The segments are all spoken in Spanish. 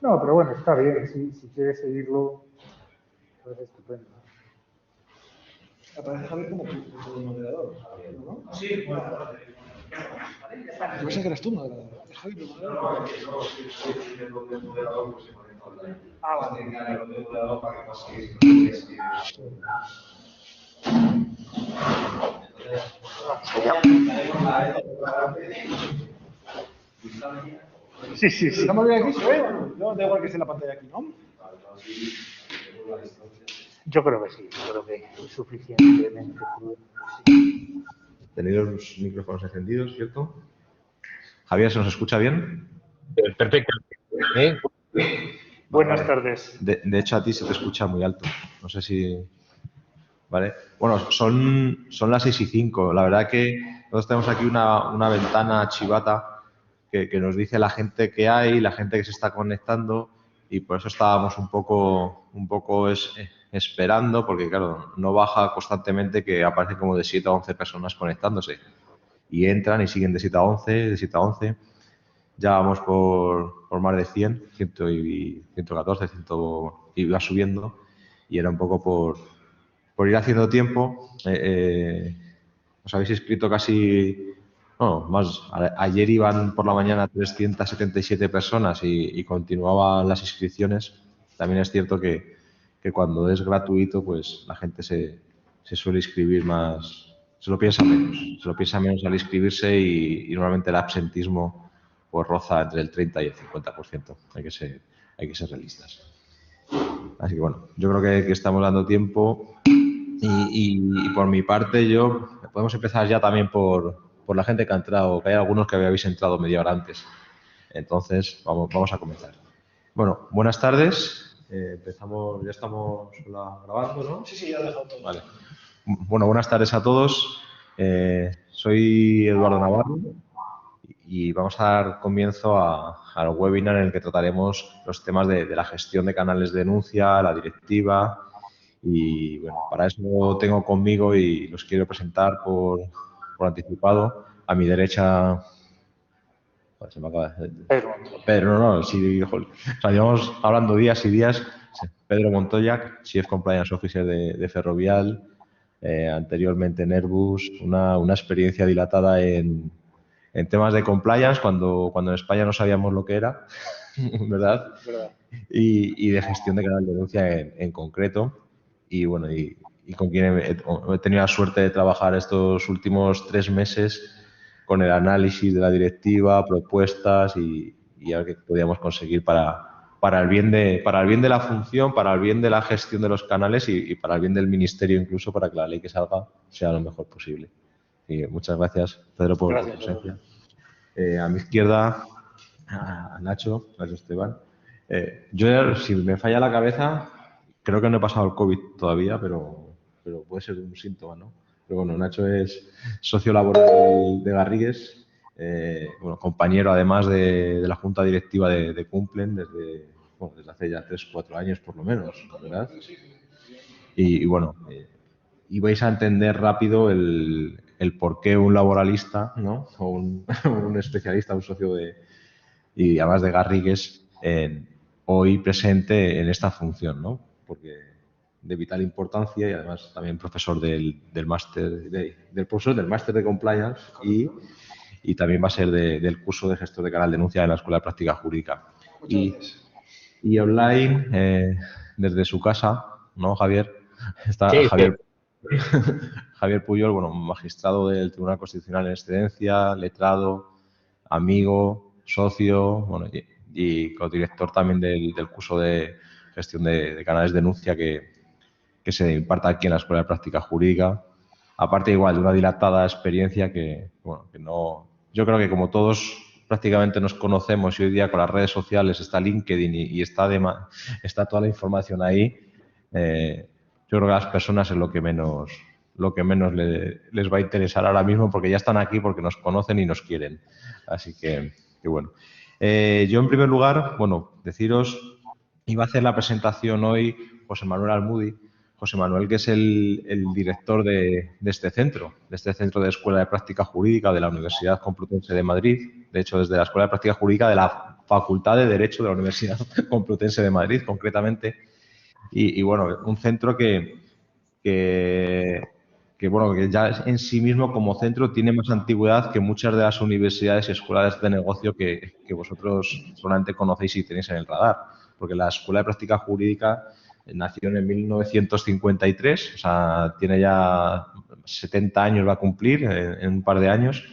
No, pero bueno, está bien. Si quieres seguirlo, pues estupendo. Aparece Javier como moderador, ¿no? Sí, moderador. Yo pensé que eras tú moderador. Javier, moderador. Ah, vale. Sí. ¿Estamos bien aquí? ¿Se ve? No, da igual que esté en la pantalla aquí, ¿no? Yo creo que sí, yo creo que es suficientemente prudente. Sí. Tenéis los micrófonos encendidos, ¿cierto? Javier, ¿se nos escucha bien? Perfecto. Buenas tardes. De hecho, a ti se te escucha muy alto. No sé si... ¿Vale? Bueno, son las 6:05. La verdad que nosotros tenemos aquí una ventana chivata que nos dice la gente que hay, la gente que se está conectando, y por eso estábamos un poco esperando, porque claro, no baja constantemente, que aparece como de 7 a 11 personas conectándose. Y entran y siguen de 7 a 11, de 7 a 11. Ya vamos por más de 100, 114, 100, y va subiendo. Y era un poco por ir haciendo tiempo. Os habéis inscrito casi, no, más. Ayer iban por la mañana 377 personas y continuaban las inscripciones. También es cierto que cuando es gratuito, pues la gente se suele inscribir más, se lo piensa menos al inscribirse, y normalmente el absentismo pues roza entre el 30 y el 50%. Hay que ser realistas. Así que bueno, yo creo que estamos dando tiempo. Y por mi parte, podemos empezar ya también por la gente que ha entrado, que hay algunos que habéis entrado media hora antes. Entonces, vamos a comenzar. Bueno, buenas tardes. Empezamos, ya estamos grabando, ¿no? Sí, ya he dejado todo. Vale. Bueno, buenas tardes a todos. Soy Eduardo Navarro y vamos a dar comienzo al webinar en el que trataremos los temas de la gestión de canales de denuncia, la directiva. Y bueno, para eso tengo conmigo, y los quiero presentar por anticipado. A mi derecha, se me acaba Pedro, no, sí, joder. O sea, llevamos hablando días y días. Pedro Montoya, Chief Compliance Officer de Ferrovial, anteriormente en Airbus, una experiencia dilatada en temas de compliance cuando en España no sabíamos lo que era, ¿verdad? Y de gestión de canal de denuncia en concreto. Y bueno, y con quien he tenido la suerte de trabajar estos últimos 3 meses con el análisis de la directiva, propuestas y a ver qué podíamos conseguir para el bien de la función, para el bien de la gestión de los canales y para el bien del ministerio, incluso para que la ley que salga sea lo mejor posible. Y muchas gracias, Pedro, por tu presencia. A mi izquierda, a Nacho Esteban. Yo, si me falla la cabeza, creo que no he pasado el COVID todavía, pero puede ser un síntoma, ¿no? Pero bueno, Nacho es socio laboral de Garrigues, bueno, compañero además de la junta directiva de Cumplen desde hace ya 3 o 4 años por lo menos, ¿verdad? Y bueno, y vais a entender rápido el por qué un laboralista, ¿no? O un especialista, un socio y además de Garrigues, hoy presente en esta función, ¿no? Porque de vital importancia, y además también profesor del máster del máster de compliance, y también va a ser del curso de gestor de canal de denuncia en la Escuela de Práctica Jurídica. Y online, desde su casa, ¿no, Javier? Está sí, Javier. Sí. Javier Puyol, bueno, magistrado del Tribunal Constitucional en excedencia, letrado, amigo, socio, bueno, y codirector también del curso de gestión de canales de denuncia que se imparta aquí en la Escuela de Práctica Jurídica. Aparte, igual, de una dilatada experiencia que no... Yo creo que como todos prácticamente nos conocemos, y hoy día con las redes sociales está LinkedIn y está toda la información ahí, yo creo que a las personas es lo que menos les va a interesar ahora mismo, porque ya están aquí, porque nos conocen y nos quieren. Así que bueno. Yo, en primer lugar, deciros, iba a hacer la presentación hoy José Manuel Almudi. José Manuel, que es el director de este centro de Escuela de Práctica Jurídica de la Universidad Complutense de Madrid. De hecho, desde la Escuela de Práctica Jurídica de la Facultad de Derecho de la Universidad Complutense de Madrid, concretamente. Y bueno, un centro que ya en sí mismo como centro tiene más antigüedad que muchas de las universidades y escuelas de negocio que vosotros solamente conocéis y tenéis en el radar. Porque la Escuela de Práctica Jurídica nació en 1953, o sea, tiene ya 70 años, va a cumplir en un par de años.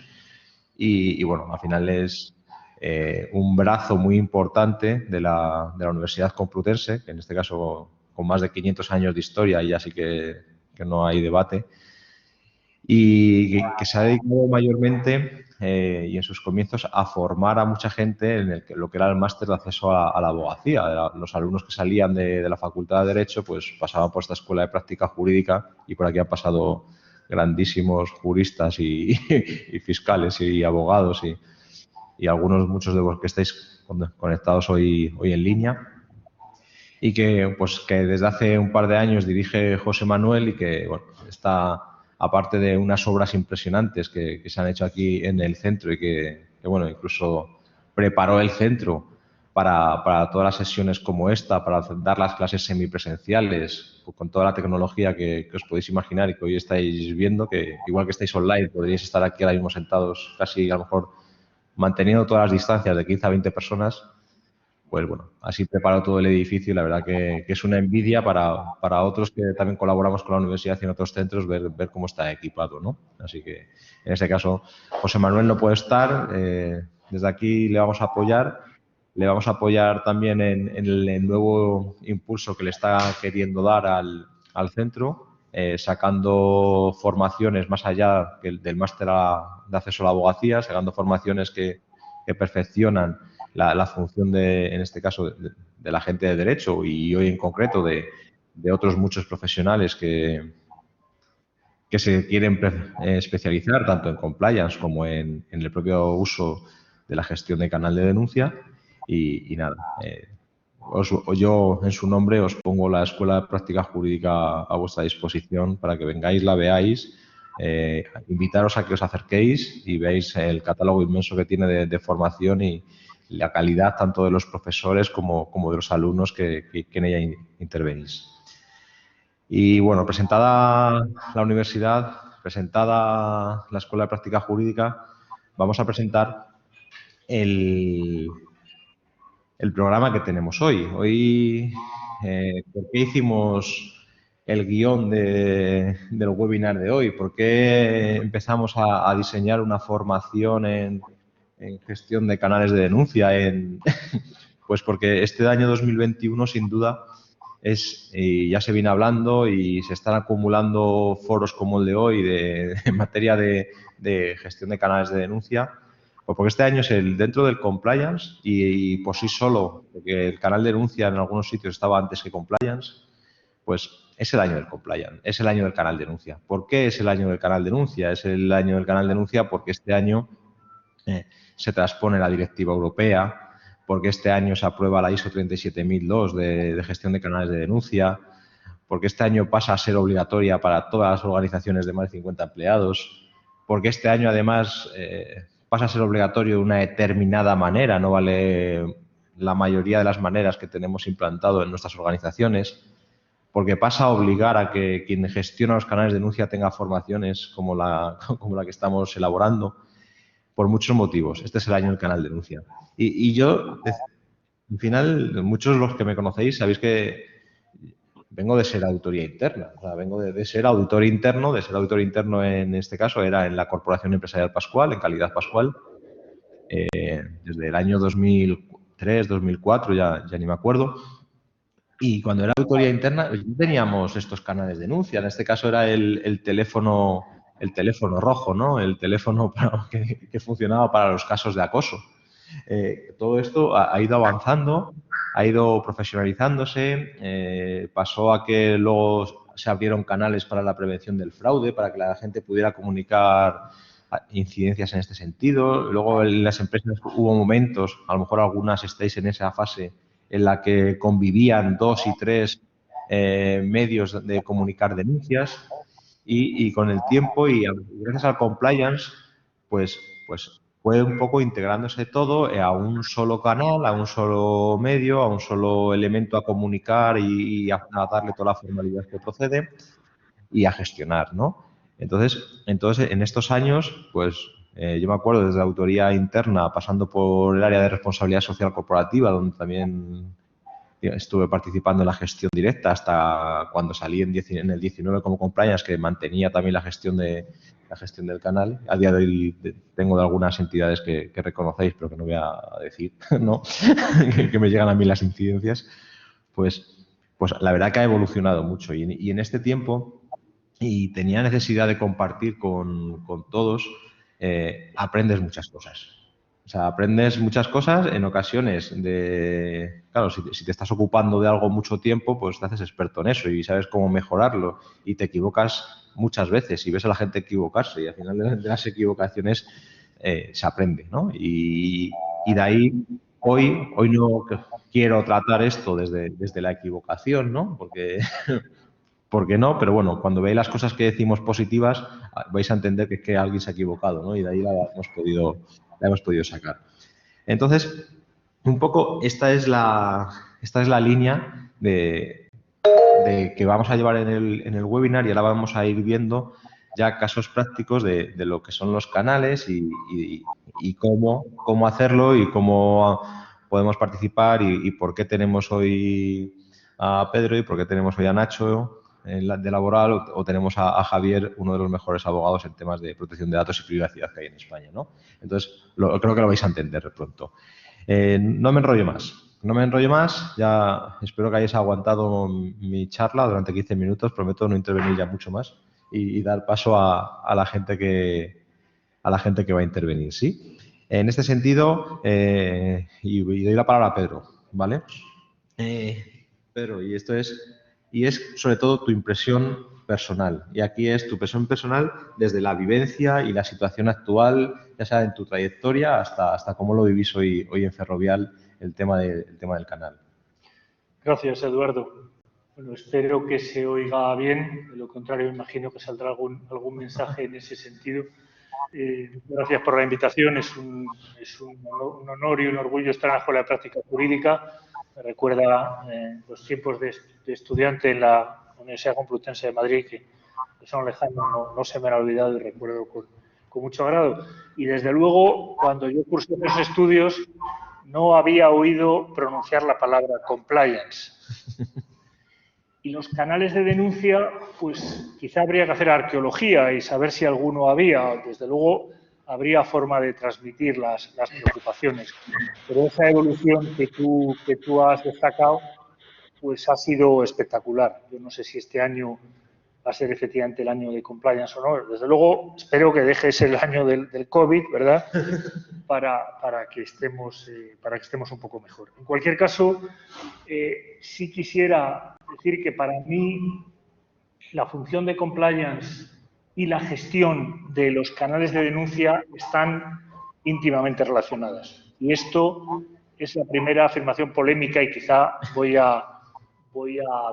Y bueno, al final es un brazo muy importante de la Universidad Complutense, que en este caso con más de 500 años de historia, y así que no hay debate, y que se ha dedicado mayormente y en sus comienzos a formar a mucha gente en lo que era el máster de acceso a la abogacía. Los alumnos que salían de la Facultad de Derecho pues pasaban por esta Escuela de Práctica Jurídica y por aquí han pasado grandísimos juristas y fiscales y abogados y muchos de vosotros que estáis conectados hoy en línea. Y que desde hace un par de años dirige José Manuel y que bueno, está, aparte de unas obras impresionantes que se han hecho aquí en el centro y que bueno, incluso preparó el centro para todas las sesiones como esta, para dar las clases semipresenciales, con toda la tecnología que os podéis imaginar y que hoy estáis viendo, que igual que estáis online, podríais estar aquí ahora mismo sentados casi a lo mejor manteniendo todas las distancias de 15 a 20 personas. Pues bueno, así preparó todo el edificio y la verdad que es una envidia para otros que también colaboramos con la universidad y en otros centros ver cómo está equipado, ¿no? Así que en este caso José Manuel no puede estar, desde aquí le vamos a apoyar también en el nuevo impulso que le está queriendo dar al centro, sacando formaciones más allá del máster de acceso a la abogacía, sacando formaciones que perfeccionan la función en este caso, de la gente de derecho y hoy en concreto de otros muchos profesionales que se quieren especializar tanto en compliance como en el propio uso de la gestión de canal de denuncia. Y nada, yo en su nombre os pongo la Escuela de Práctica Jurídica a vuestra disposición para que vengáis, la veáis. Invitaros a que os acerquéis y veáis el catálogo inmenso que tiene de formación y la calidad tanto de los profesores como de los alumnos que en ella intervenís. Y bueno, presentada la universidad, presentada la Escuela de Práctica Jurídica, vamos a presentar el programa que tenemos hoy. Hoy, ¿por qué hicimos el guión del webinar de hoy? ¿Por qué empezamos a diseñar una formación en gestión de canales de denuncia? Pues porque este año 2021, sin duda, ya se viene hablando y se están acumulando foros como el de hoy en materia de gestión de canales de denuncia. Pues porque este año es dentro del compliance y por sí solo, porque el canal de denuncia en algunos sitios estaba antes que compliance, pues es el año del compliance, es el año del canal de denuncia. ¿Por qué es el año del canal de denuncia? Es el año del canal de denuncia porque este año se transpone la directiva europea, porque este año se aprueba la ISO 37002 de gestión de canales de denuncia, porque este año pasa a ser obligatoria para todas las organizaciones de más de 50 empleados, porque este año además pasa a ser obligatorio de una determinada manera, no vale la mayoría de las maneras que tenemos implantado en nuestras organizaciones, porque pasa a obligar a que quien gestiona los canales de denuncia tenga formaciones como la que estamos elaborando, por muchos motivos. Este es el año del canal de denuncia. Y yo, al final, muchos de los que me conocéis sabéis que vengo de ser auditoría interna. O sea, vengo de ser auditor interno, en este caso era en la Corporación Empresarial Pascual, en Calidad Pascual, desde el año 2003, 2004, ya ni me acuerdo. Y cuando era auditoría interna, teníamos estos canales de denuncia. En este caso era el teléfono rojo, ¿no? El teléfono que funcionaba para los casos de acoso. Todo esto ha ido avanzando, ha ido profesionalizándose, pasó a que luego se abrieron canales para la prevención del fraude, para que la gente pudiera comunicar incidencias en este sentido. Luego en las empresas hubo momentos, a lo mejor algunas estáis en esa fase, en la que convivían 2 y 3 medios de comunicar denuncias y con el tiempo y gracias al compliance, pues fue un poco integrándose todo a un solo canal, a un solo medio, a un solo elemento a comunicar y a darle toda la formalidad que procede y a gestionar, ¿no? Entonces en estos años, pues yo me acuerdo desde la autoría interna, pasando por el área de responsabilidad social corporativa, donde también estuve participando en la gestión directa hasta cuando salí en el 19 como compliance, que mantenía también la gestión del canal. A día de hoy tengo de algunas entidades que reconocéis, pero que no voy a decir, ¿no? que me llegan a mí las incidencias. Pues la verdad que ha evolucionado mucho. Y en este tiempo, y tenía necesidad de compartir con todos, aprendes muchas cosas. O sea, aprendes muchas cosas en ocasiones de... Claro, si te estás ocupando de algo mucho tiempo, pues te haces experto en eso y sabes cómo mejorarlo y te equivocas muchas veces y ves a la gente equivocarse y al final de las equivocaciones se aprende, ¿no? Y de ahí, hoy no quiero tratar esto desde la equivocación, ¿no? Porque no, pero bueno, cuando veáis las cosas que decimos positivas, vais a entender que es que alguien se ha equivocado, ¿no? Y de ahí la hemos podido sacar. Entonces, un poco esta es la línea de que vamos a llevar en el webinar, y ahora vamos a ir viendo ya casos prácticos de lo que son los canales y cómo hacerlo y cómo podemos participar y por qué tenemos hoy a Pedro y por qué tenemos hoy a Nacho de Laboral o tenemos a Javier, uno de los mejores abogados en temas de protección de datos y privacidad que hay en España, ¿no? Entonces, creo que lo vais a entender pronto. No me enrollo más. No me enrollo más, ya espero que hayáis aguantado mi charla durante 15 minutos, prometo no intervenir ya mucho más y dar paso a la gente que va a intervenir, ¿sí? En este sentido, y doy la palabra a Pedro, ¿vale? Pedro, y es sobre todo tu impresión personal. Y aquí es tu impresión personal desde la vivencia y la situación actual, ya sea en tu trayectoria hasta cómo lo vivís hoy en Ferrovial, el tema del canal. Gracias, Eduardo. Bueno, espero que se oiga bien. De lo contrario, imagino que saldrá algún mensaje en ese sentido. Gracias por la invitación. Es un honor y un orgullo estar en la Escuela de Práctica Jurídica. Me recuerda los tiempos de estudiante en la Universidad Complutense de Madrid, que son lejanos, no se me han olvidado y recuerdo con mucho agrado. Y desde luego, cuando yo cursé esos estudios, no había oído pronunciar la palabra compliance. Y los canales de denuncia, pues quizá habría que hacer arqueología y saber si alguno había. Desde luego, habría forma de transmitir las preocupaciones. Pero esa evolución que tú has destacado, pues ha sido espectacular. Yo no sé si este año va a ser efectivamente el año de compliance o no. Desde luego, espero que dejes el año del COVID, ¿verdad?, para que estemos un poco mejor. En cualquier caso, sí quisiera decir que para mí la función de compliance y la gestión de los canales de denuncia están íntimamente relacionadas. Y esto es la primera afirmación polémica y quizá voy a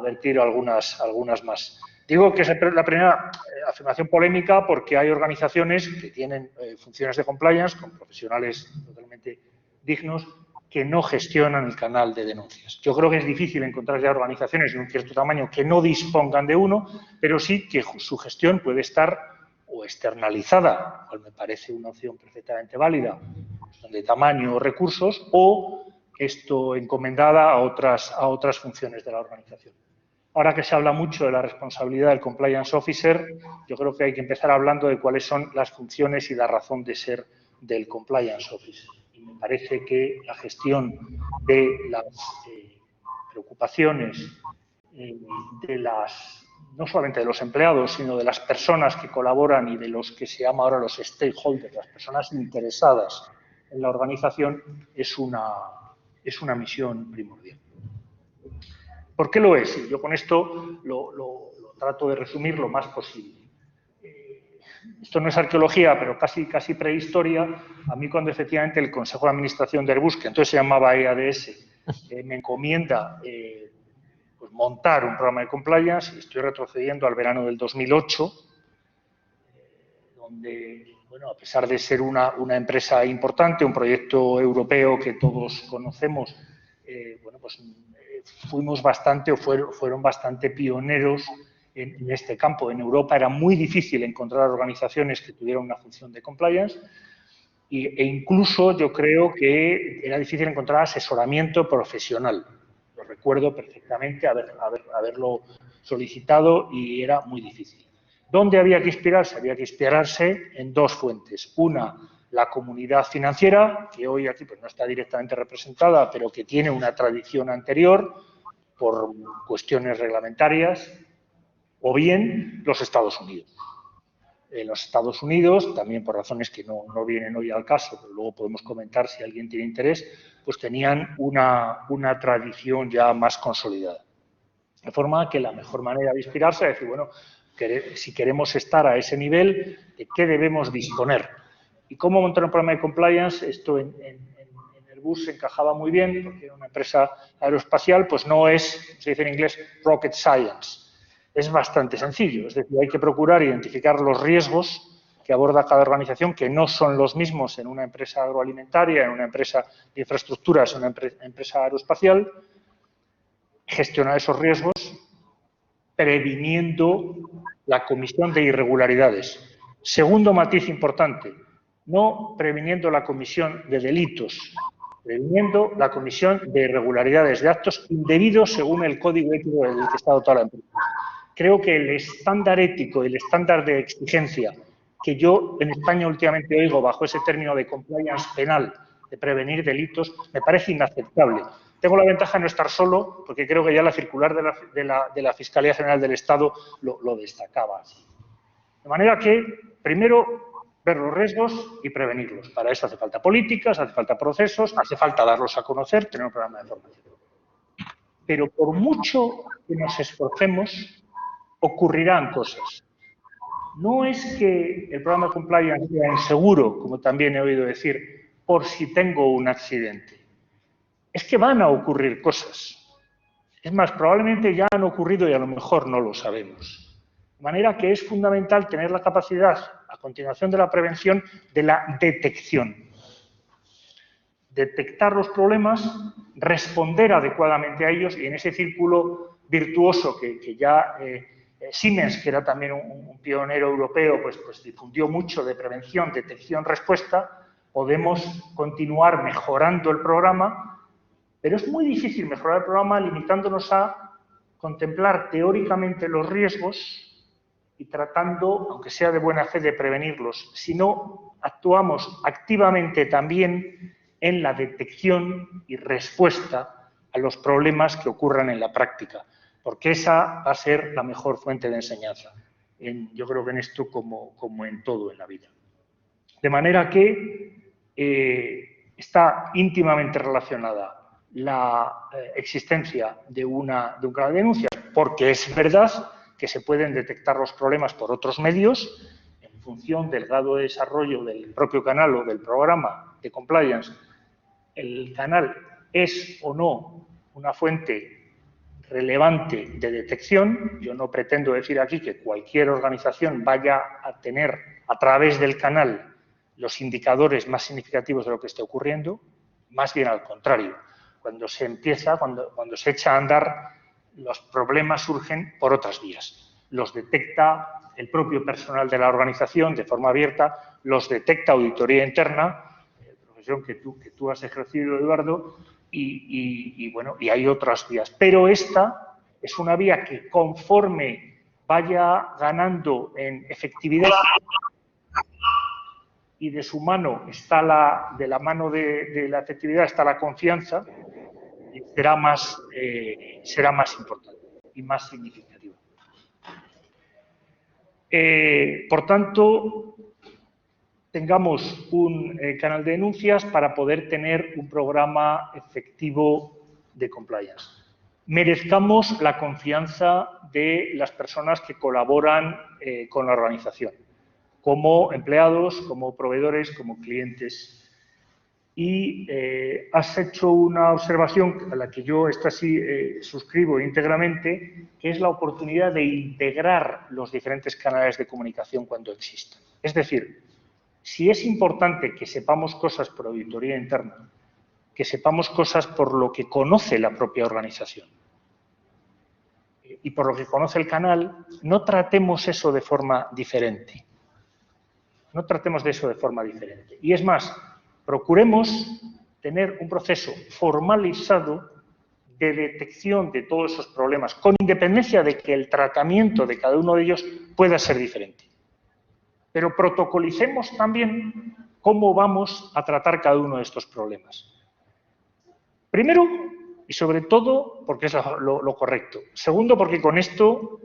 vertir algunas más. Digo que es la primera afirmación polémica porque hay organizaciones que tienen funciones de compliance con profesionales totalmente dignos que no gestionan el canal de denuncias. Yo creo que es difícil encontrar ya organizaciones de un cierto tamaño que no dispongan de uno, pero sí que su gestión puede estar o externalizada, cual me parece una opción perfectamente válida, de tamaño o recursos, o esto encomendada a otras funciones de la organización. Ahora que se habla mucho de la responsabilidad del compliance officer, yo creo que hay que empezar hablando de cuáles son las funciones y la razón de ser del compliance officer. Y me parece que la gestión de las preocupaciones no solamente de los empleados, sino de las personas que colaboran y de los que se llama ahora los stakeholders, las personas interesadas en la organización, es una misión primordial. ¿Por qué lo es? Yo con esto lo trato de resumir lo más posible. Esto no es arqueología, pero casi prehistoria. A mí cuando efectivamente el Consejo de Administración de Airbus, que entonces se llamaba EADS, me encomienda pues montar un programa de compliance, y estoy retrocediendo al verano del 2008, donde bueno, a pesar de ser una empresa importante, un proyecto europeo que todos conocemos, bueno, pues fuimos bastante o fueron bastante pioneros en este campo. En Europa era muy difícil encontrar organizaciones que tuvieran una función de compliance e incluso yo creo que era difícil encontrar asesoramiento profesional. Lo recuerdo perfectamente haberlo solicitado y era muy difícil. ¿Dónde había que inspirarse? Había que inspirarse en dos fuentes. Una, la comunidad financiera, que hoy aquí pues, no está directamente representada, pero que tiene una tradición anterior por cuestiones reglamentarias, o bien los Estados Unidos. En los Estados Unidos, también por razones que no vienen hoy al caso, pero luego podemos comentar si alguien tiene interés, pues tenían una tradición ya más consolidada. De forma que la mejor manera de inspirarse es decir, bueno, si queremos estar a ese nivel, ¿de qué debemos disponer? ¿Y cómo montar un programa de compliance? Esto en Airbus encajaba muy bien, porque era una empresa aeroespacial, pues no es, se dice en inglés, rocket science. Es bastante sencillo, es decir, hay que procurar identificar los riesgos que aborda cada organización, que no son los mismos en una empresa agroalimentaria, en una empresa de infraestructuras, en una empresa aeroespacial, gestionar esos riesgos previniendo la comisión de irregularidades. Segundo matiz importante, no previniendo la comisión de delitos, previniendo la comisión de irregularidades, de actos indebidos según el código ético del que está dotada la empresa. Creo que el estándar ético, el estándar de exigencia que yo en España últimamente oigo bajo ese término de compliance penal, de prevenir delitos, me parece inaceptable. Tengo la ventaja de no estar solo, porque creo que ya la circular de la Fiscalía General del Estado lo destacaba así. De manera que, primero, ver los riesgos y prevenirlos. Para eso hace falta políticas, hace falta procesos, hace falta darlos a conocer, tener un programa de formación. Pero por mucho que nos esforcemos, ocurrirán cosas. No es que el programa de compliance sea un seguro, como también he oído decir, por si tengo un accidente. Es que van a ocurrir cosas. Es más, probablemente ya han ocurrido y a lo mejor no lo sabemos. De manera que es fundamental tener la capacidad, a continuación de la prevención, de la detección. Detectar los problemas, responder adecuadamente a ellos y en ese círculo virtuoso que ya Siemens, que era también un pionero europeo, pues difundió mucho de prevención, detección, respuesta, podemos continuar mejorando el programa. Pero es muy difícil mejorar el programa limitándonos a contemplar teóricamente los riesgos y tratando, aunque sea de buena fe, de prevenirlos. Si no actuamos activamente también en la detección y respuesta a los problemas que ocurran en la práctica, porque esa va a ser la mejor fuente de enseñanza. Yo creo que en esto como en todo en la vida. De manera que está íntimamente relacionada la existencia de un canal de denuncias, porque es verdad que se pueden detectar los problemas por otros medios, en función del grado de desarrollo del propio canal o del programa de compliance. El canal es o no una fuente relevante de detección. Yo no pretendo decir aquí que cualquier organización vaya a tener a través del canal los indicadores más significativos de lo que esté ocurriendo, más bien al contrario. Cuando se empieza, cuando se echa a andar, los problemas surgen por otras vías. Los detecta el propio personal de la organización de forma abierta, los detecta auditoría interna, profesión que tú has ejercido, Eduardo, y hay otras vías. Pero esta es una vía que conforme vaya ganando en efectividad y de su mano está de la mano de la efectividad está la confianza, será más importante y más significativa. Por tanto, tengamos un canal de denuncias para poder tener un programa efectivo de compliance. Merezcamos la confianza de las personas que colaboran con la organización, como empleados, como proveedores, como clientes. Y has hecho una observación a la que yo esta sí suscribo íntegramente, que es la oportunidad de integrar los diferentes canales de comunicación cuando existan. Es decir, si es importante que sepamos cosas por auditoría interna, que sepamos cosas por lo que conoce la propia organización y por lo que conoce el canal, no tratemos eso de forma diferente. No tratemos de eso de forma diferente. Y es más, procuremos tener un proceso formalizado de detección de todos esos problemas, con independencia de que el tratamiento de cada uno de ellos pueda ser diferente. Pero protocolicemos también cómo vamos a tratar cada uno de estos problemas. Primero, y sobre todo, porque es lo correcto. Segundo, porque con esto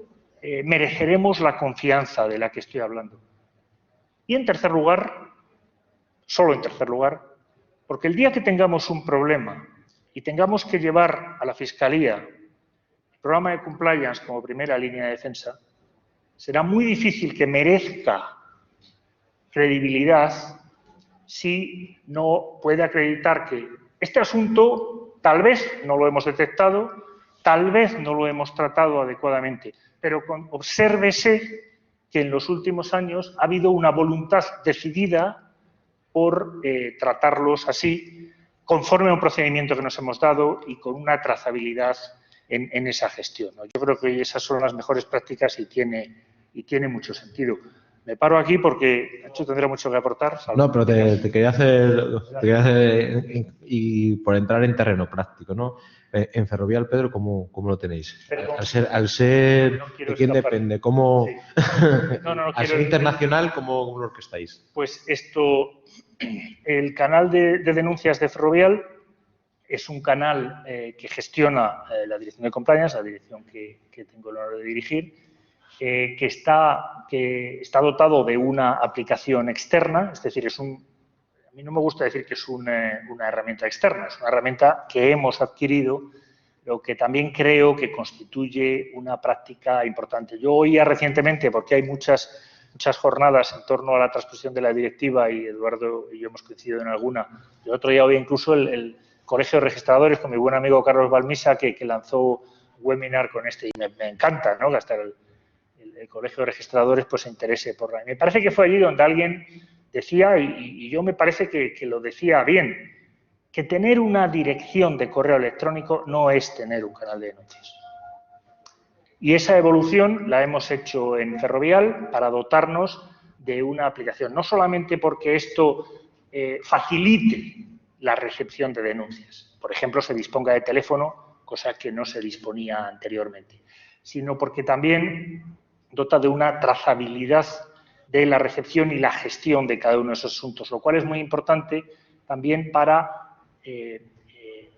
mereceremos la confianza de la que estoy hablando. Y en tercer lugar, solo en tercer lugar, porque el día que tengamos un problema y tengamos que llevar a la Fiscalía el programa de compliance como primera línea de defensa, será muy difícil que merezca credibilidad si no puede acreditar que este asunto tal vez no lo hemos detectado, tal vez no lo hemos tratado adecuadamente, pero obsérvese que en los últimos años ha habido una voluntad decidida por tratarlos así, conforme a un procedimiento que nos hemos dado y con una trazabilidad en esa gestión, ¿no? Yo creo que esas son las mejores prácticas y tiene mucho sentido. Me paro aquí porque Nacho tendrá mucho que aportar. No, pero te quería hacer, y por entrar en terreno práctico, ¿no? En Ferrovial, Pedro, ¿cómo lo tenéis? Al ser no ¿de quién escapar. depende? ¿Cómo, Sí. No al quiero ser internacional, ¿cómo lo orquestáis? Pues el canal de denuncias de Ferrovial es un canal que gestiona la Dirección de Compliance, la dirección que tengo el honor de dirigir, que está dotado de una aplicación externa, es decir, a mí no me gusta decir que es una herramienta externa, es una herramienta que hemos adquirido, lo que también creo que constituye una práctica importante. Yo oía recientemente, porque hay muchas jornadas en torno a la transposición de la directiva y Eduardo y yo hemos coincidido en alguna. El otro día oía incluso el Colegio de Registradores con mi buen amigo Carlos Balmisa que lanzó un webinar con este y me encanta, ¿no?, que hasta el Colegio de Registradores pues se interese por la... Me parece que fue allí donde alguien decía, y yo me parece que lo decía bien, que tener una dirección de correo electrónico no es tener un canal de denuncias. Y esa evolución la hemos hecho en Ferrovial para dotarnos de una aplicación, no solamente porque esto facilite la recepción de denuncias, por ejemplo, se disponga de teléfono, cosa que no se disponía anteriormente, sino porque también dota de una trazabilidad de la recepción y la gestión de cada uno de esos asuntos, lo cual es muy importante también para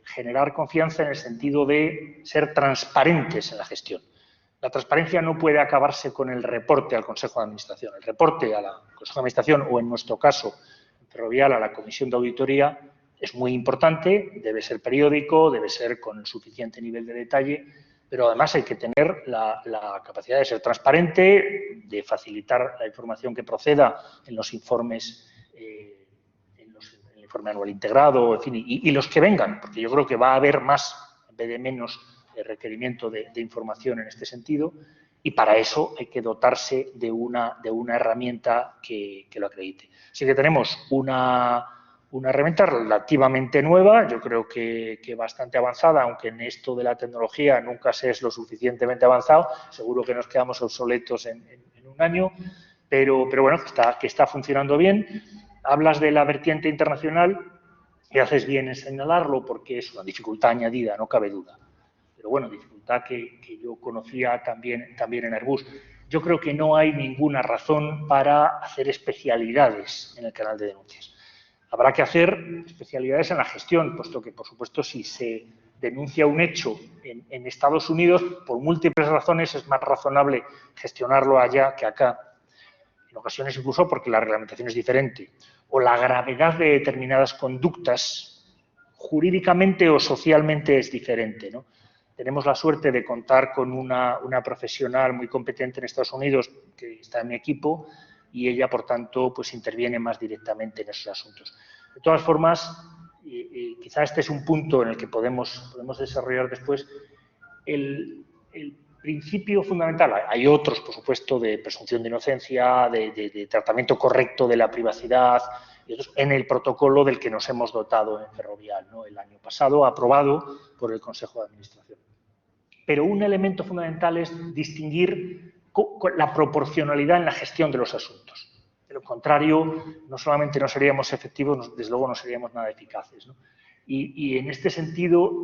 generar confianza en el sentido de ser transparentes en la gestión. La transparencia no puede acabarse con el reporte al Consejo de Administración. El reporte al Consejo de Administración o, en nuestro caso, en Ferrovial, a la Comisión de Auditoría, es muy importante, debe ser periódico, debe ser con el suficiente nivel de detalle, pero además hay que tener la capacidad de ser transparente, de facilitar la información que proceda en los informes, en el informe anual integrado, en fin, y los que vengan, porque yo creo que va a haber más en vez de menos requerimiento de información en este sentido, y para eso hay que dotarse de una herramienta que lo acredite. Así que tenemos una herramienta relativamente nueva, yo creo que bastante avanzada, aunque en esto de la tecnología nunca se es lo suficientemente avanzado, seguro que nos quedamos obsoletos en un año, pero bueno, que está funcionando bien. Hablas de la vertiente internacional y haces bien en señalarlo porque es una dificultad añadida, no cabe duda. Pero bueno, dificultad que yo conocía también en Airbus. Yo creo que no hay ninguna razón para hacer especialidades en el canal de denuncias. Habrá que hacer especialidades en la gestión, puesto que, por supuesto, si se denuncia un hecho en Estados Unidos, por múltiples razones es más razonable gestionarlo allá que acá. En ocasiones incluso porque la reglamentación es diferente. O la gravedad de determinadas conductas jurídicamente o socialmente es diferente, ¿no? Tenemos la suerte de contar con una profesional muy competente en Estados Unidos que está en mi equipo y ella, por tanto, pues interviene más directamente en esos asuntos. De todas formas, y quizá este es un punto en el que podemos desarrollar después, el principio fundamental, hay otros, por supuesto, de presunción de inocencia, de tratamiento correcto de la privacidad, y otros, en el protocolo del que nos hemos dotado en Ferrovial, ¿no? El año pasado, aprobado por el Consejo de Administración. Pero un elemento fundamental es distinguir la proporcionalidad en la gestión de los asuntos. De lo contrario, no solamente no seríamos efectivos, desde luego no seríamos nada eficaces, ¿no? Y en este sentido,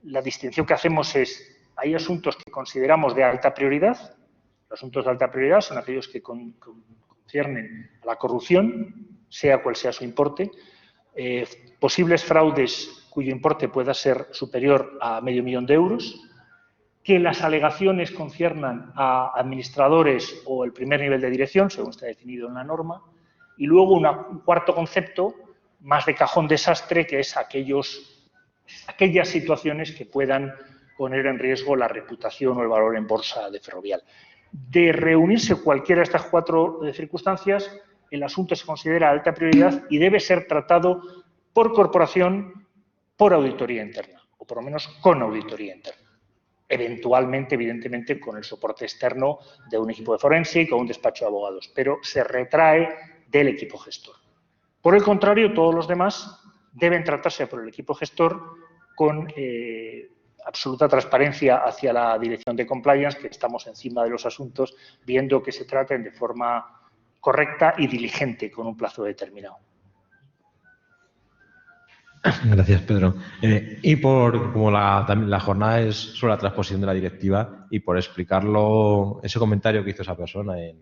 la distinción que hacemos es, hay asuntos que consideramos de alta prioridad. Los asuntos de alta prioridad son aquellos que conciernen a la corrupción, sea cual sea su importe, posibles fraudes cuyo importe pueda ser superior a $500.000 euros, que las alegaciones conciernan a administradores o el primer nivel de dirección, según está definido en la norma, y luego un cuarto concepto, más de cajón desastre, que es aquellas situaciones que puedan poner en riesgo la reputación o el valor en bolsa de Ferrovial. De reunirse cualquiera de estas cuatro circunstancias, el asunto se considera de alta prioridad y debe ser tratado por corporación, por auditoría interna, o por lo menos con auditoría interna. Eventualmente, evidentemente, con el soporte externo de un equipo de forense o un despacho de abogados, pero se retrae del equipo gestor. Por el contrario, todos los demás deben tratarse por el equipo gestor con absoluta transparencia hacia la dirección de compliance, que estamos encima de los asuntos, viendo que se traten de forma correcta y diligente con un plazo determinado. Gracias, Pedro. Y como la jornada es sobre la transposición de la directiva, y por explicarlo, ese comentario que hizo esa persona en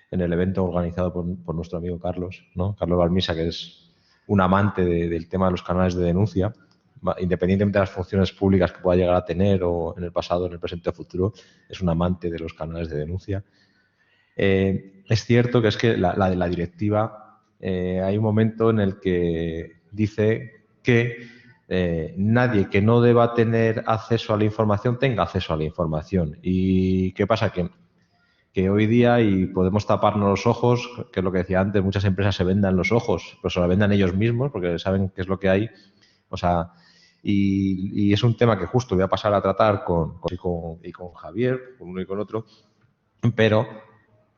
el evento organizado por nuestro amigo Carlos, ¿no? Carlos Balmisa, que es un amante del tema de los canales de denuncia, independientemente de las funciones públicas que pueda llegar a tener o en el pasado, en el presente o futuro, es un amante de los canales de denuncia. Es cierto que es que la de la directiva, hay un momento en el que dice que nadie que no deba tener acceso a la información tenga acceso a la información. ¿Y qué pasa? Que hoy día, y podemos taparnos los ojos, que es lo que decía antes, muchas empresas se vendan los ojos, pero se lo vendan ellos mismos porque saben qué es lo que hay. O sea, y es un tema que justo voy a pasar a tratar con Javier, con uno y con otro, pero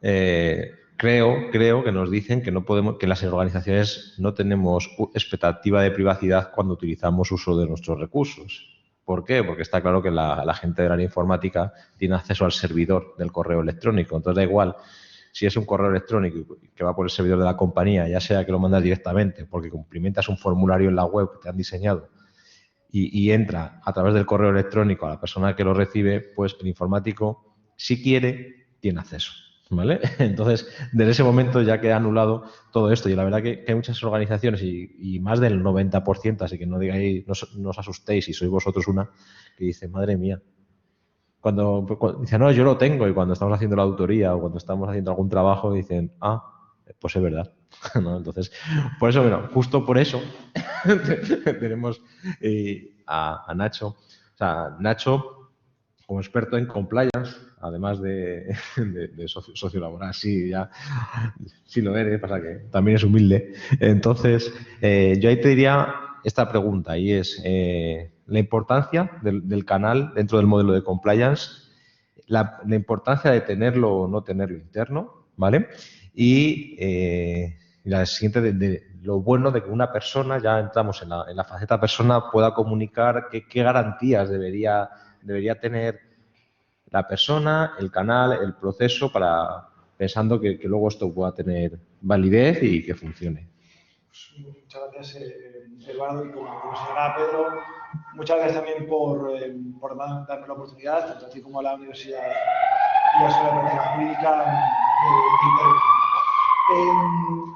creo que nos dicen que no podemos, que las organizaciones no tenemos expectativa de privacidad cuando utilizamos uso de nuestros recursos. ¿Por qué? Porque está claro que la gente de la informática tiene acceso al servidor del correo electrónico. Entonces da igual si es un correo electrónico que va por el servidor de la compañía, ya sea que lo mandas directamente porque cumplimentas un formulario en la web que te han diseñado y entra a través del correo electrónico a la persona que lo recibe, pues el informático, si quiere, tiene acceso. ¿Vale? Entonces, desde ese momento ya queda anulado todo esto. Y la verdad que hay muchas organizaciones, y más del 90%, así que no digáis, no os asustéis si sois vosotros una, que dice, madre mía. Cuando dicen, no, yo lo tengo, y cuando estamos haciendo la auditoría o cuando estamos haciendo algún trabajo, dicen, pues es verdad. ¿No? Entonces, por eso, bueno, justo por eso tenemos a Nacho. O sea, Nacho, como experto en compliance, además de socio laboral, sí, ya sí lo eres, pasa que también es humilde. Entonces, yo ahí te diría esta pregunta, y es la importancia del canal dentro del modelo de compliance, la importancia de tenerlo o no tenerlo interno, ¿vale? Y la siguiente, de lo bueno de que una persona, ya entramos en la faceta persona, pueda comunicar qué garantías debería tener la persona, el canal, el proceso, pensando que luego esto pueda tener validez y que funcione. Muchas gracias, Eduardo, y como señalaba Pedro, muchas gracias también por darme la oportunidad, tanto a ti como a la Universidad y a la Escuela de Práctica Jurídica,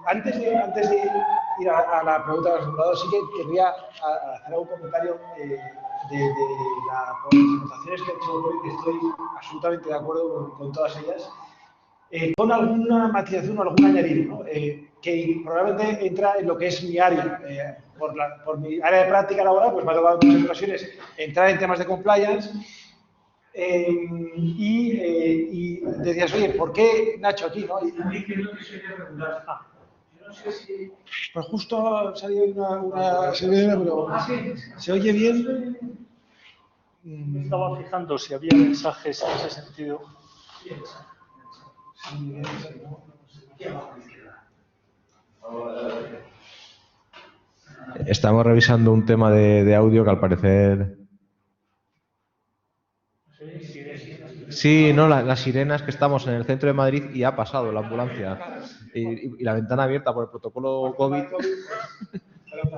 antes de ir a la pregunta de los asegurados, sí que querría hacer algún comentario de las presentaciones que ha hecho hoy, que estoy absolutamente de acuerdo con todas ellas, con alguna matización o algún añadido, ¿no? Que probablemente entra en lo que es mi área. Por mi área de práctica laboral, pues me ha tocado en muchas ocasiones entrar en temas de compliance y decías, oye, ¿por qué Nacho aquí? ¿No? No sé si... Pues justo ha salido una pero ¿se oye bien? Me estaba fijando si había mensajes en ese sentido. Estamos revisando un tema de audio que al parecer... Sí, no, las sirenas, que estamos en el centro de Madrid y ha pasado la ambulancia. Y la ventana abierta por el protocolo COVID.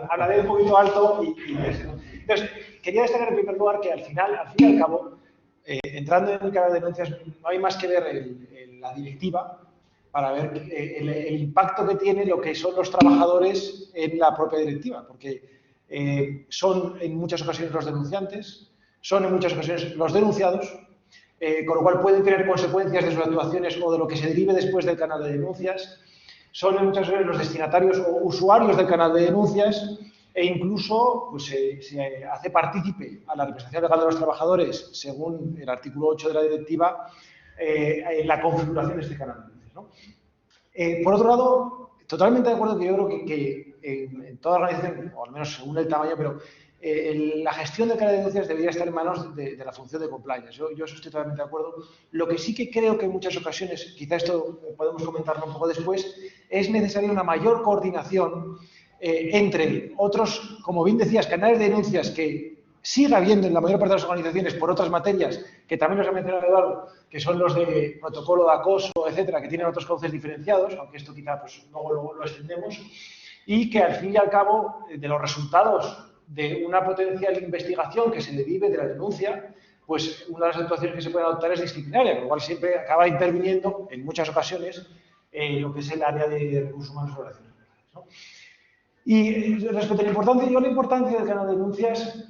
Hablaré un poquito alto entonces, quería destacar en primer lugar que al fin y al cabo, entrando en el canal de denuncias, no hay más que ver la directiva para ver el impacto que tiene lo que son los trabajadores en la propia directiva, porque son en muchas ocasiones los denunciantes, son en muchas ocasiones los denunciados, con lo cual pueden tener consecuencias de sus actuaciones o de lo que se derive después del canal de denuncias. Son en muchas ocasiones los destinatarios o usuarios del canal de denuncias e incluso pues, se hace partícipe a la representación legal de los trabajadores, según el artículo 8 de la directiva, en la configuración de este canal de denuncias, ¿no? Por otro lado, totalmente de acuerdo que yo creo que en toda organización, o al menos según el tamaño, pero la gestión del canal de denuncias debería estar en manos de la función de compliance. Yo eso estoy totalmente de acuerdo. Lo que sí que creo que en muchas ocasiones, quizá esto podemos comentarlo un poco después, es necesaria una mayor coordinación entre otros, como bien decías, canales de denuncias que sigue habiendo en la mayor parte de las organizaciones por otras materias, que también nos ha mencionado Eduardo, que son los de protocolo de acoso, etcétera, que tienen otros cauces diferenciados, aunque esto quizá pues, luego lo extendemos, y que al fin y al cabo, de los resultados de una potencial investigación que se derive de la denuncia, pues una de las actuaciones que se puede adoptar es disciplinaria, con lo cual siempre acaba interviniendo, en muchas ocasiones, lo que es el área de recursos humanos y relaciones laborales, ¿no? Y respecto a la importancia del canal de denuncias,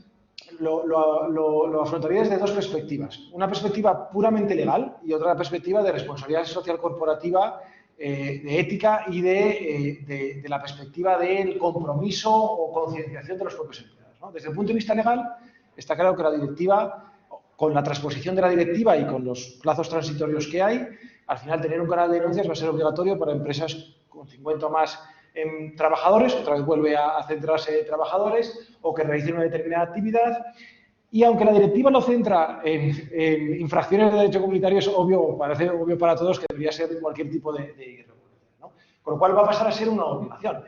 lo afrontaría desde dos perspectivas. Una perspectiva puramente legal y otra perspectiva de responsabilidad social corporativa, de ética y de la perspectiva del compromiso o concienciación de los propios empleados, ¿no? Desde el punto de vista legal, está claro que la directiva, con la transposición de la directiva y con los plazos transitorios que hay, al final tener un canal de denuncias va a ser obligatorio para empresas con 50 o más trabajadores, otra vez vuelve a centrarse en trabajadores, o que realicen una determinada actividad. Y aunque la directiva lo centra en infracciones de derecho comunitario, es obvio, parece obvio para todos que debería ser cualquier tipo de irregularidad, ¿no? Con lo cual va a pasar a ser una obligación.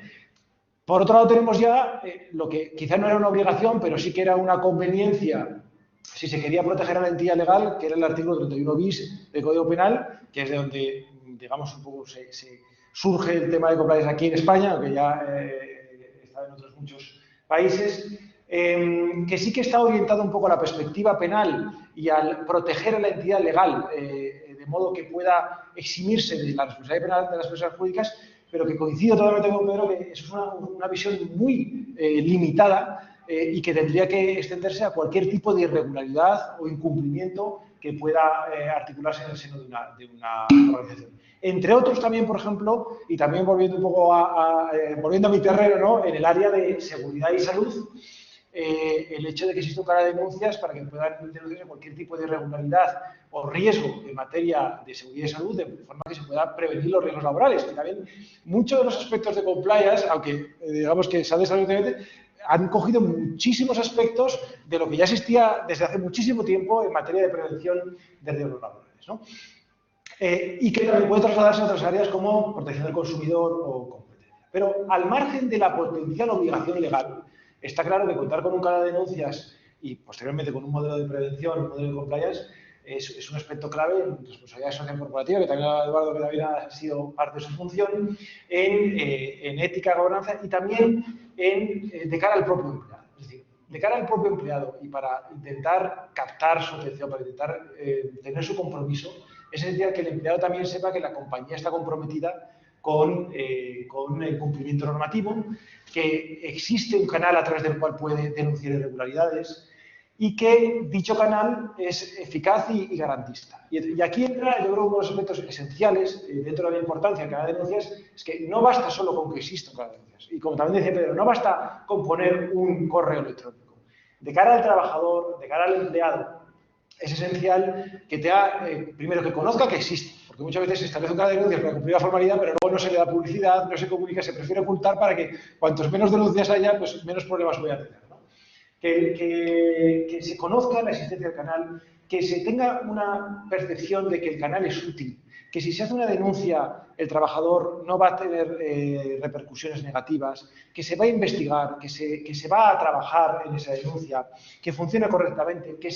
Por otro lado tenemos ya lo que quizá no era una obligación, pero sí que era una conveniencia si se quería proteger a la entidad legal, que era el artículo 31 bis del Código Penal, que es de donde, digamos, un poco se surge el tema de compliance aquí en España, aunque ya está en otros muchos países, que sí que está orientado un poco a la perspectiva penal y al proteger a la entidad legal, de modo que pueda eximirse de la responsabilidad penal de las personas jurídicas, pero que coincido totalmente con Pedro que es una visión muy limitada y que tendría que extenderse a cualquier tipo de irregularidad o incumplimiento que pueda articularse en el seno de una organización. Entre otros también, por ejemplo, y también volviendo un poco volviendo a mi terreno, ¿no? En el área de seguridad y salud, el hecho de que exista un canal de denuncias para que puedan denunciarse cualquier tipo de irregularidad o riesgo en materia de seguridad y salud, de forma que se pueda prevenir los riesgos laborales. Que también muchos de los aspectos de compliance, aunque digamos que se ha desarrollado, han cogido muchísimos aspectos de lo que ya existía desde hace muchísimo tiempo en materia de prevención de riesgos laborales, ¿no? Y que también puede trasladarse a otras áreas como protección del consumidor o competencia. Pero al margen de la potencial obligación legal, está claro que contar con un canal de denuncias y posteriormente con un modelo de prevención, un modelo de compliance, es un aspecto clave en responsabilidad social corporativa, que también Eduardo, que también ha sido parte de su función, en ética, gobernanza y también de cara al propio empleado. Es decir, de cara al propio empleado y para intentar captar su atención, para intentar tener su compromiso, es esencial que el empleado también sepa que la compañía está comprometida con el cumplimiento normativo, que existe un canal a través del cual puede denunciar irregularidades y que dicho canal es eficaz y garantista. Y aquí entra, yo creo, uno de los aspectos esenciales dentro de la importancia del canal de denuncias, es que no basta solo con que exista un canal de denuncias. Y como también decía Pedro, no basta con poner un correo electrónico. De cara al trabajador, de cara al empleado, es esencial que primero que conozca que existe, porque muchas veces se establece un canal de denuncias para cumplir la formalidad, pero luego no se le da publicidad, no se comunica, se prefiere ocultar para que cuantos menos denuncias haya, pues menos problemas voy a tener, ¿no? que se conozca la existencia del canal, que se tenga una percepción de que el canal es útil, que si se hace una denuncia el trabajador no va a tener repercusiones negativas, que se va a investigar, que se va a trabajar en esa denuncia, que funcione correctamente, que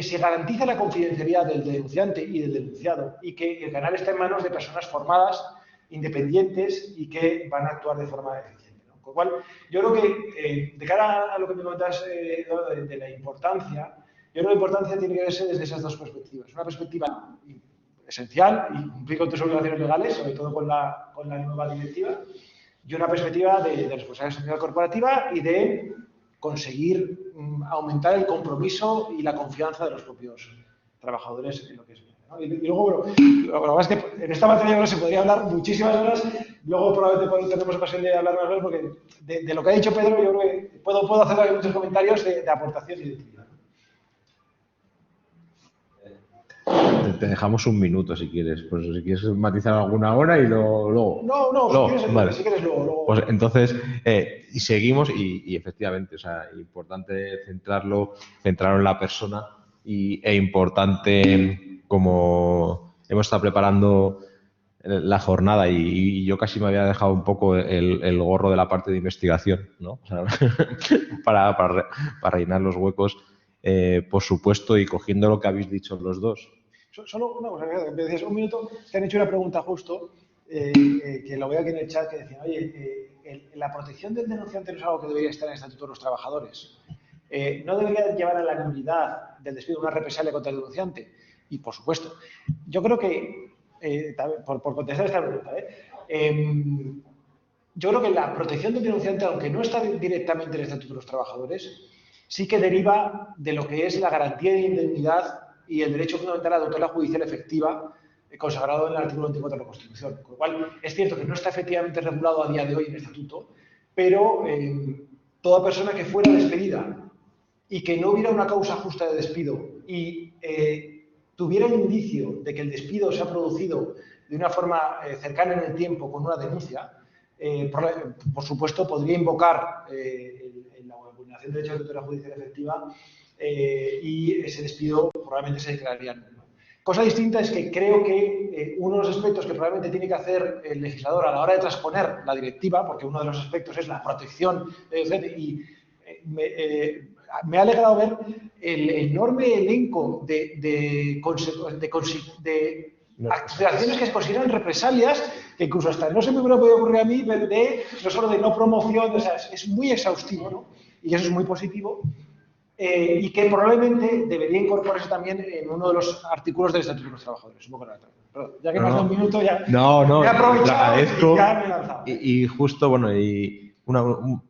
se garantice la confidencialidad del denunciante y del denunciado y que el canal está en manos de personas formadas, independientes y que van a actuar de forma eficiente, ¿no? Con lo cual, yo creo que de cara a lo que me comentas de la importancia, yo creo que la importancia tiene que verse desde esas dos perspectivas. Una perspectiva esencial y cumplir con tus obligaciones legales, sobre todo con la nueva directiva, y una perspectiva de responsabilidad social corporativa y de conseguir aumentar el compromiso y la confianza de los propios trabajadores en lo que es bien, ¿no? Y luego, bueno, lo que pasa es que en esta materia ahora se podría hablar muchísimas horas, luego probablemente tenemos ocasión de hablar más horas, porque de lo que ha dicho Pedro yo creo que puedo hacer muchos comentarios de aportación y de utilidad. Te dejamos un minuto si quieres, pues si quieres matizar alguna hora y luego. No, Vale. si quieres luego. Pues entonces, y seguimos y efectivamente, o sea, importante centrarlo en la persona e importante como hemos estado preparando la jornada y yo casi me había dejado un poco el gorro de la parte de investigación, ¿no? O sea, para rellenar los huecos, por supuesto, y cogiendo lo que habéis dicho los dos. Solo una cosa, me decías un minuto, te han hecho una pregunta justo, que lo veo aquí en el chat, que decían, oye, la protección del denunciante no es algo que debería estar en el Estatuto de los Trabajadores. ¿No debería llevar a la nulidad del despido una represalia contra el denunciante? Y, por supuesto, yo creo que, por contestar esta pregunta, yo creo que la protección del denunciante, aunque no está directamente en el Estatuto de los Trabajadores, sí que deriva de lo que es la garantía de indemnidad y el derecho fundamental a la tutela judicial efectiva consagrado en el artículo 24 de la Constitución. Con lo cual, es cierto que no está efectivamente regulado a día de hoy en el Estatuto, pero toda persona que fuera despedida y que no hubiera una causa justa de despido y tuviera el indicio de que el despido se ha producido de una forma cercana en el tiempo con una denuncia, por supuesto, podría invocar la vulneración de derechos de tutela judicial efectiva y ese despido probablemente se declararía nulo. Cosa distinta es que creo que uno de los aspectos que probablemente tiene que hacer el legislador a la hora de transponer la directiva, porque uno de los aspectos es la protección, y me ha alegrado ver el enorme elenco de acciones que se consideran represalias, que incluso hasta no se me hubiera podido ocurrir a mí, no solo de no promoción, o sea, es muy exhaustivo, ¿no? Y eso es muy positivo. Y que probablemente debería incorporarse también en uno de los artículos del Estatuto de los Trabajadores. Un poco perdón, ya que me has dado un minuto, ya me he aprovechado y ya me he lanzado. Y justo, bueno,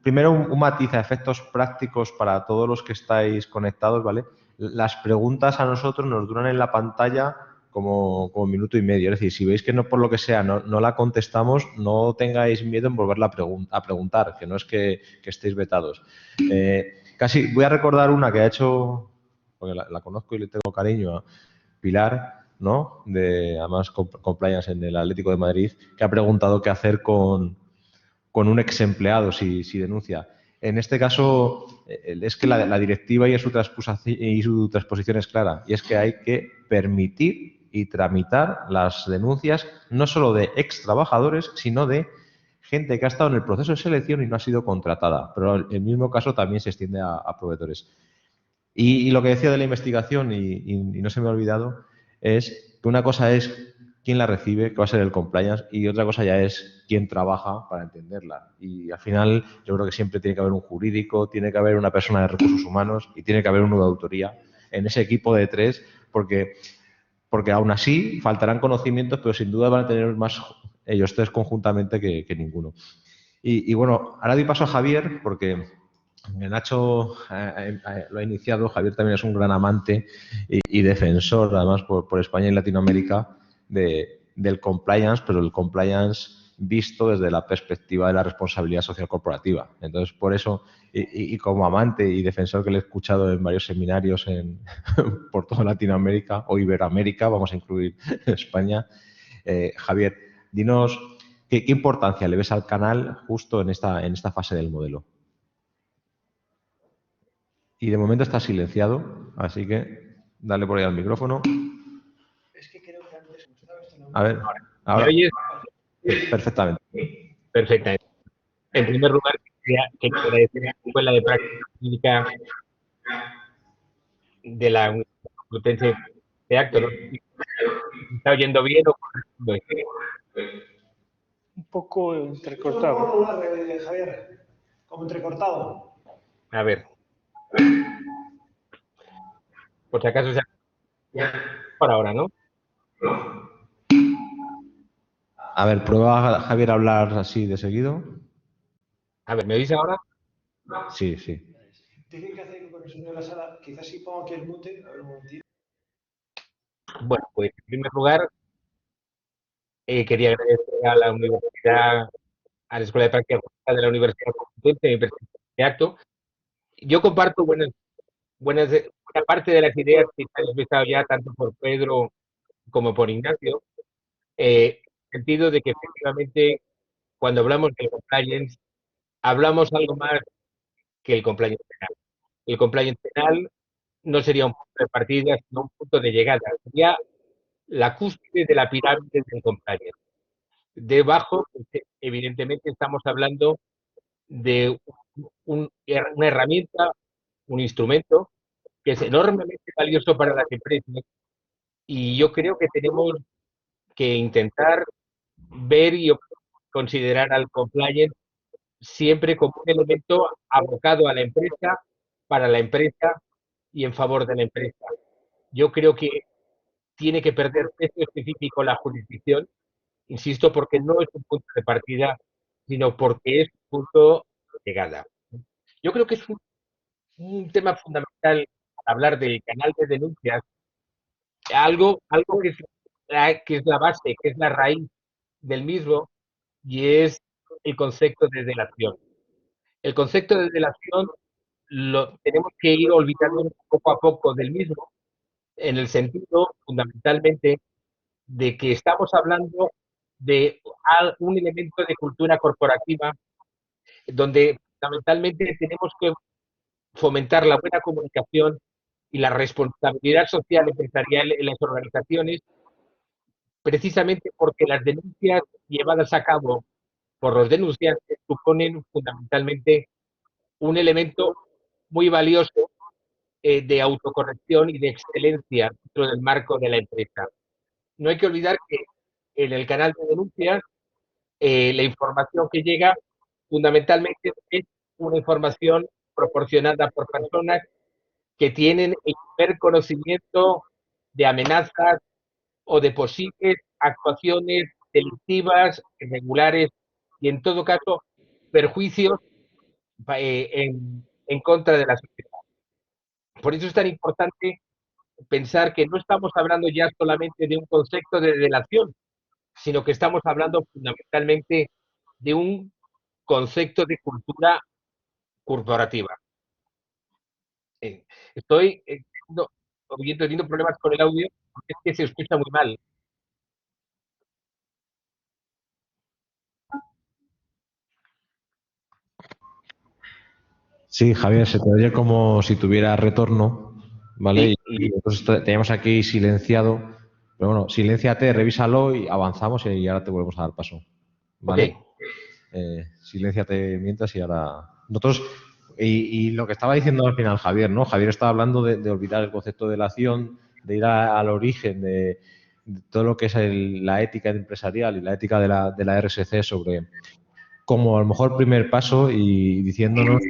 primero un matiz a efectos prácticos para todos los que estáis conectados, ¿vale? Las preguntas a nosotros nos duran en la pantalla como minuto y medio. Es decir, si veis que no por lo que sea no la contestamos, no tengáis miedo en volverla a preguntar, que no es que estéis vetados. Casi voy a recordar una que ha hecho, porque la conozco y le tengo cariño, a Pilar, ¿no? Además, compliance en el Atlético de Madrid, que ha preguntado qué hacer con un ex empleado si denuncia. En este caso, es que la directiva y su transposición es clara, y es que hay que permitir y tramitar las denuncias no solo de ex trabajadores, sino de gente que ha estado en el proceso de selección y no ha sido contratada, pero el mismo caso también se extiende a proveedores. Y lo que decía de la investigación, y no se me ha olvidado, es que una cosa es quién la recibe, que va a ser el compliance, y otra cosa ya es quién trabaja para entenderla. Y al final yo creo que siempre tiene que haber un jurídico, tiene que haber una persona de recursos humanos y tiene que haber uno de autoría en ese equipo de tres, porque aún así faltarán conocimientos, pero sin duda van a tener más ellos tres conjuntamente que ninguno. Y bueno, ahora doy paso a Javier, porque Nacho lo ha iniciado. Javier también es un gran amante y defensor, además, por España y Latinoamérica, del compliance, pero el compliance visto desde la perspectiva de la responsabilidad social corporativa. Entonces, por eso, y como amante y defensor que le he escuchado en varios seminarios por toda Latinoamérica o Iberoamérica, vamos a incluir España, Javier, dinos qué importancia le ves al canal justo en esta fase del modelo. Y de momento está silenciado, así que dale por ahí al micrófono. Es que creo que antes estaba esto en A ver, ¿Me ahora oyes? perfectamente. Perfectamente. En primer lugar, quería agradecer a la Escuela de Práctica Clínica de la Universidad Complutense de Acto. No sé si me está oyendo bien o correcto. Un poco Esto es un entrecortado. poco regular, Javier, como entrecortado. A ver, por si acaso para ahora, ¿no? A ver, prueba Javier a hablar así de seguido. A ver, ¿me oís ahora? Sí, sí. Dice que hace con el sonido de la sala. Quizás si pongo aquí el mute. A ver un momentito. Bueno, pues en primer lugar, quería agradecer a la universidad, a la Escuela de Práctica Clínica de la Universidad Complutense de Acto. Yo comparto buena parte de las ideas que se han expresado ya tanto por Pedro como por Ignacio, en el sentido de que efectivamente cuando hablamos del compliance, hablamos algo más que el compliance penal. El compliance penal no sería un punto de partida, sino un punto de llegada. Sería la cúspide de la pirámide del compliance. Debajo, evidentemente, estamos hablando de una herramienta, un instrumento que es enormemente valioso para las empresas y yo creo que tenemos que intentar ver y considerar al compliance siempre como un elemento abocado a la empresa, para la empresa y en favor de la empresa. Yo creo que tiene que perder peso específico la jurisdicción, insisto, porque no es un punto de partida, sino porque es un punto de llegada. Yo creo que es un tema fundamental hablar del canal de denuncias, algo que es la base, que es la raíz del mismo, y es el concepto de delación. El concepto de delación lo tenemos que ir olvidando poco a poco del mismo, en el sentido fundamentalmente de que estamos hablando de un elemento de cultura corporativa donde fundamentalmente tenemos que fomentar la buena comunicación y la responsabilidad social empresarial en las organizaciones, precisamente porque las denuncias llevadas a cabo por los denunciantes suponen fundamentalmente un elemento muy valioso de autocorrección y de excelencia dentro del marco de la empresa. No hay que olvidar que en el canal de denuncias la información que llega fundamentalmente es una información proporcionada por personas que tienen el primer conocimiento de amenazas o de posibles actuaciones delictivas, irregulares y en todo caso perjuicios en contra de la sociedad. Por eso es tan importante pensar que no estamos hablando ya solamente de un concepto de delación, sino que estamos hablando fundamentalmente de un concepto de cultura corporativa. Estoy teniendo problemas con el audio porque es que se escucha muy mal. Sí, Javier, se te oye como si tuviera retorno, ¿vale? Y nosotros teníamos aquí silenciado, pero bueno, silénciate, revísalo y avanzamos y ahora te volvemos a dar paso, ¿vale? Ok. Silénciate mientras y ahora... Nosotros, y lo que estaba diciendo al final Javier, ¿no? Javier estaba hablando de olvidar el concepto de delación, de ir al origen de todo lo que es la ética empresarial y la ética de la RSC sobre como a lo mejor primer paso y diciéndonos...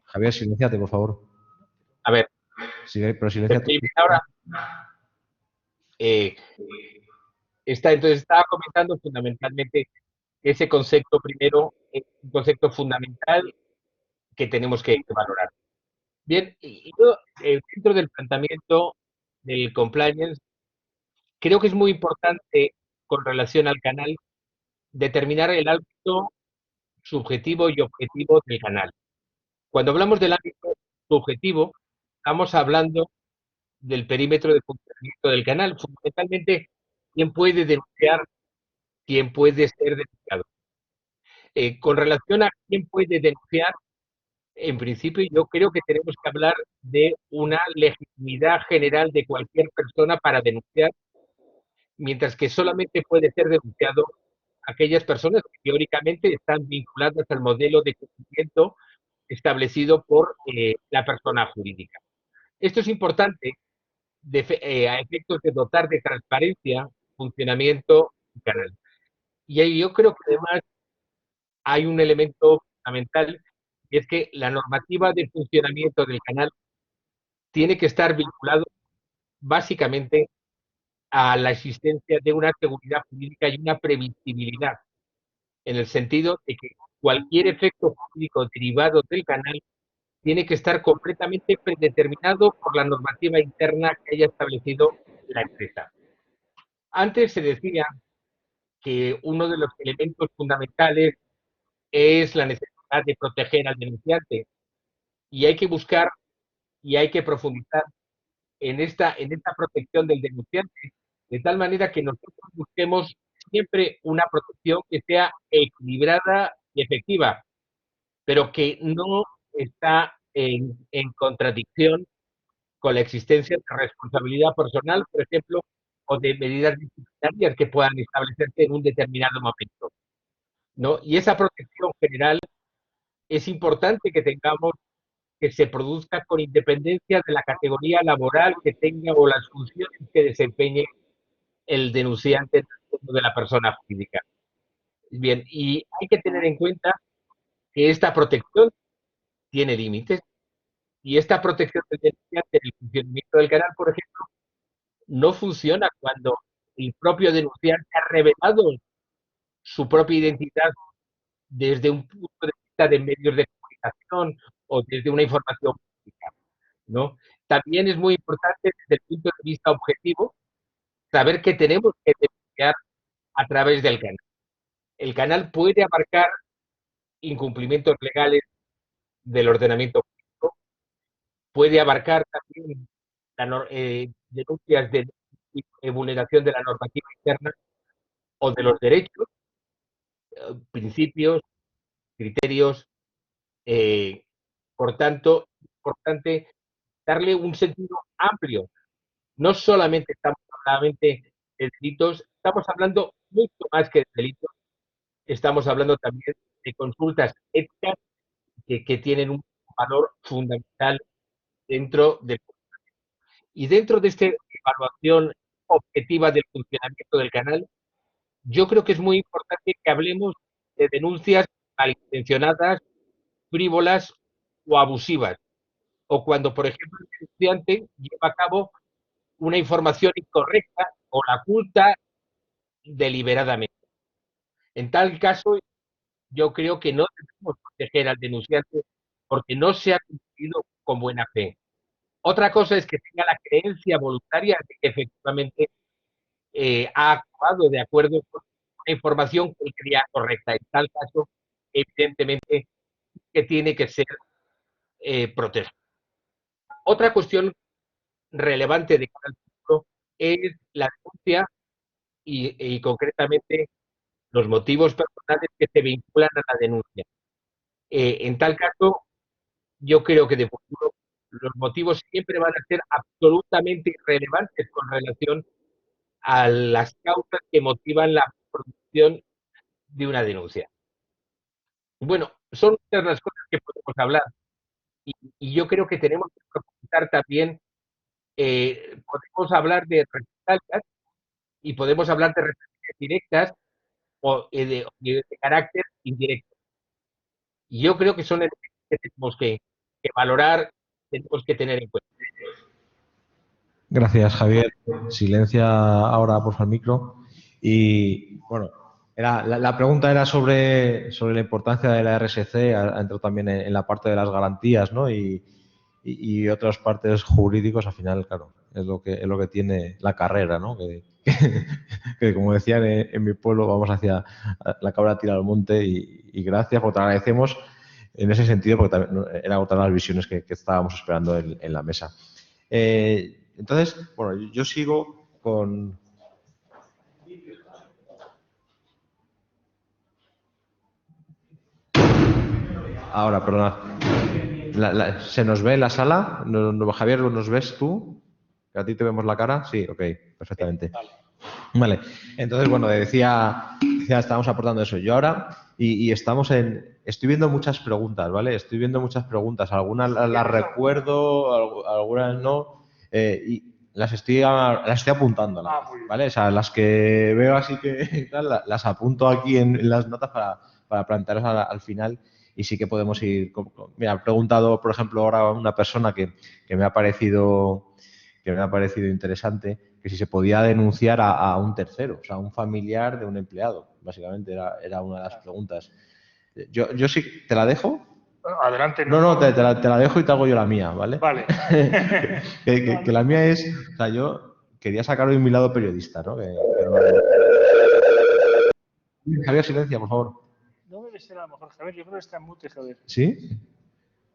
Javier, silénciate, por favor. A ver, Pero silénciate. ahora entonces estaba comentando fundamentalmente ese concepto primero, es un concepto fundamental que tenemos que valorar. Bien, y yo, dentro del planteamiento del compliance, creo que es muy importante con relación al canal determinar el ámbito subjetivo y objetivo del canal. Cuando hablamos del ámbito subjetivo, estamos hablando del perímetro de funcionamiento del canal, fundamentalmente quién puede denunciar, quién puede ser denunciado. Con relación a quién puede denunciar, en principio yo creo que tenemos que hablar de una legitimidad general de cualquier persona para denunciar, mientras que solamente puede ser denunciado aquellas personas que teóricamente están vinculadas al modelo de cumplimiento establecido por la persona jurídica. Esto es importante a efectos de dotar de transparencia funcionamiento del canal. Y ahí yo creo que además hay un elemento fundamental, y es que la normativa de funcionamiento del canal tiene que estar vinculado básicamente a la existencia de una seguridad jurídica y una previsibilidad, en el sentido de que cualquier efecto jurídico derivado del canal tiene que estar completamente predeterminado por la normativa interna que haya establecido la empresa. Antes se decía que uno de los elementos fundamentales es la necesidad de proteger al denunciante, y hay que buscar y hay que profundizar en esta protección del denunciante, de tal manera que nosotros busquemos siempre una protección que sea equilibrada y efectiva, pero que no está en contradicción con la existencia de responsabilidad personal, por ejemplo, o de medidas disciplinarias que puedan establecerse en un determinado momento, ¿no? Y esa protección general es importante que tengamos, que se produzca con independencia de la categoría laboral que tenga o las funciones que desempeñe el denunciante de la persona jurídica. Bien, y hay que tener en cuenta que esta protección tiene límites, y esta protección del denunciante en el funcionamiento del canal, por ejemplo, no funciona cuando el propio denunciante ha revelado su propia identidad desde un punto de vista de medios de comunicación o desde una información pública, ¿no? También es muy importante desde el punto de vista objetivo saber que tenemos que denunciar a través del canal. El canal puede abarcar incumplimientos legales del ordenamiento público, puede abarcar también denuncias de vulneración de la normativa interna o de los derechos, principios, criterios. Por tanto, es importante darle un sentido amplio. No solamente estamos hablando de delitos, estamos hablando mucho más que de delitos, estamos hablando también de consultas éticas que tienen un valor fundamental dentro del. Y dentro de esta evaluación objetiva del funcionamiento del canal, yo creo que es muy importante que hablemos de denuncias malintencionadas, frívolas o abusivas, o cuando, por ejemplo, el denunciante lleva a cabo una información incorrecta o la oculta deliberadamente. En tal caso, yo creo que no debemos proteger al denunciante porque no se ha cumplido con buena fe. Otra cosa es que tenga la creencia voluntaria de que efectivamente ha actuado de acuerdo con la información que él creía correcta. En tal caso, evidentemente, que tiene que ser protegido. Otra cuestión relevante de cara al futuro es la denuncia y concretamente los motivos personales que se vinculan a la denuncia. En tal caso, yo creo que de futuro los motivos siempre van a ser absolutamente irrelevantes con relación a las causas que motivan la producción de una denuncia. Bueno, son muchas las cosas que podemos hablar, y yo creo que tenemos que profundizar también. Podemos hablar de represalias y podemos hablar de represalias directas o de carácter indirecto. Y yo creo que son elementos que tenemos que valorar, tenemos que tener en cuenta. Gracias, Javier. Silencia ahora, por favor, el micro. Y, bueno, la pregunta era sobre la importancia de la RSC, ha entrado también en la parte de las garantías, ¿no? Y otras partes jurídicos, al final, claro, es lo que tiene la carrera, ¿no? Que como decían en mi pueblo, vamos hacia la cabra tira al monte, y gracias, porque te agradecemos en ese sentido, porque también era otra de las visiones que estábamos esperando en la mesa. Entonces, bueno, yo sigo con... Ahora, perdona. ¿Se nos ve en la sala? Javier, ¿nos ves tú? ¿A ti te vemos la cara? Sí, ok, perfectamente. Vale, entonces, bueno, decía, estábamos aportando eso. Yo ahora, y estoy viendo muchas preguntas, ¿vale? Estoy viendo muchas preguntas. Algunas las recuerdo, algunas no. Y las estoy apuntando, ¿vale? O sea, las que veo así que tal, las apunto aquí en las notas para plantearlas al final. Y sí que podemos ir... Mira, ha preguntado, por ejemplo, ahora una persona que me ha parecido interesante, que si se podía denunciar a un tercero, o sea, a un familiar de un empleado, básicamente era una de las preguntas. Yo sí, ¿te la dejo? Adelante. No, te la dejo y te hago yo la mía, ¿vale? Vale. que la mía es, o sea, yo quería sacar hoy mi lado periodista, ¿no? Javier, silencia, por favor. No debe ser a lo mejor, Javier, yo creo que está en mute, Javier. ¿Sí?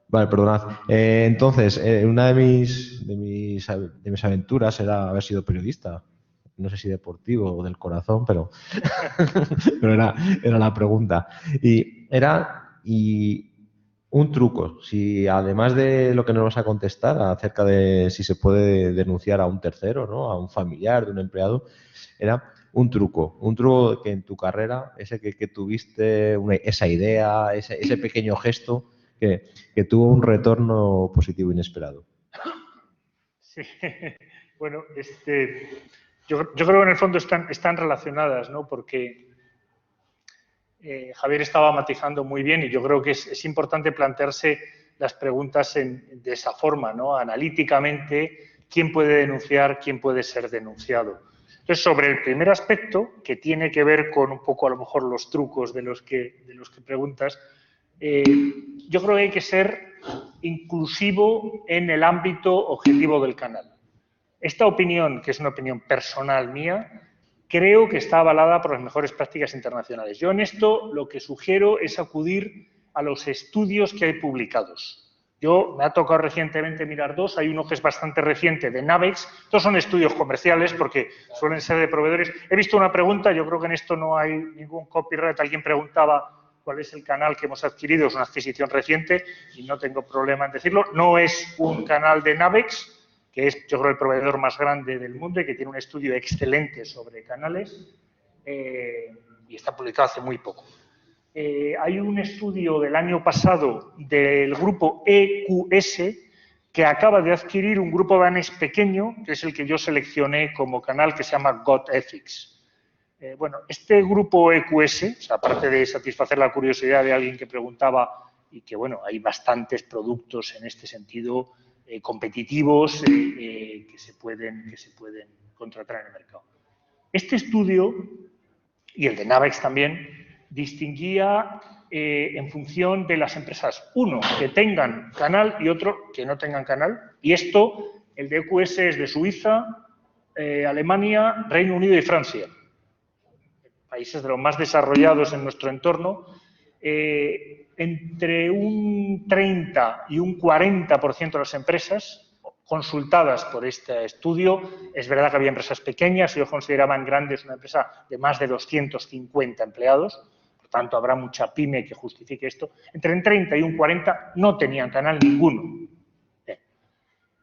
Vale, perdonad. Entonces, una de mis aventuras era haber sido periodista. No sé si deportivo o del corazón, pero era la pregunta. Y un truco, si además de lo que nos vas a contestar acerca de si se puede denunciar a un tercero, ¿no? A un familiar de un empleado, era un truco que en tu carrera, ese que tuviste esa idea, ese pequeño gesto que tuvo un retorno positivo inesperado. Sí, bueno, yo creo que en el fondo están relacionadas, ¿no? Porque Javier estaba matizando muy bien y yo creo que es importante plantearse las preguntas de esa forma, ¿no? Analíticamente, ¿quién puede denunciar, quién puede ser denunciado? Entonces, sobre el primer aspecto, que tiene que ver con un poco a lo mejor los trucos de los que preguntas, yo creo que hay que ser inclusivo en el ámbito objetivo del canal. Esta opinión, que es una opinión personal mía, creo que está avalada por las mejores prácticas internacionales. Yo en esto lo que sugiero es acudir a los estudios que hay publicados. Me ha tocado recientemente mirar dos, hay uno que es bastante reciente de Navex, estos son estudios comerciales porque suelen ser de proveedores. He visto una pregunta, yo creo que en esto no hay ningún copyright, alguien preguntaba cuál es el canal que hemos adquirido, es una adquisición reciente y no tengo problema en decirlo, no es un canal de Navex, que es, yo creo, el proveedor más grande del mundo y que tiene un estudio excelente sobre canales y está publicado hace muy poco. Hay un estudio del año pasado del grupo EQS que acaba de adquirir un grupo danés pequeño, que es el que yo seleccioné como canal, que se llama GodEthics. Bueno, este grupo EQS, o sea, aparte de satisfacer la curiosidad de alguien que preguntaba, y que, bueno, hay bastantes productos en este sentido competitivos que se pueden contratar en el mercado. Este estudio, y el de Navex también, distinguía en función de las empresas, uno que tengan canal y otro que no tengan canal. Y esto, el de EQS es de Suiza, Alemania, Reino Unido y Francia. Países de los más desarrollados en nuestro entorno. Entre un 30 y un 40% de las empresas consultadas por este estudio, es verdad que había empresas pequeñas, ellos consideraban grandes una empresa de más de 250 empleados, por tanto habrá mucha pyme que justifique esto, entre un 30 y un 40 no tenían canal ninguno.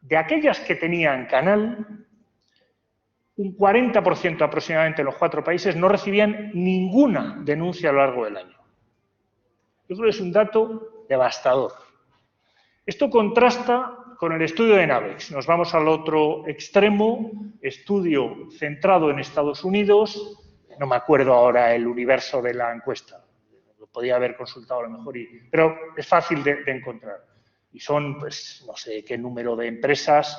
De aquellas que tenían canal, un 40% aproximadamente en los 4 países no recibían ninguna denuncia a lo largo del año. Yo creo que es un dato devastador. Esto contrasta con el estudio de Navex. Nos vamos al otro extremo, estudio centrado en Estados Unidos. No me acuerdo ahora el universo de la encuesta. Lo podía haber consultado a lo mejor, pero es fácil de encontrar. Y son, pues, no sé qué número de empresas,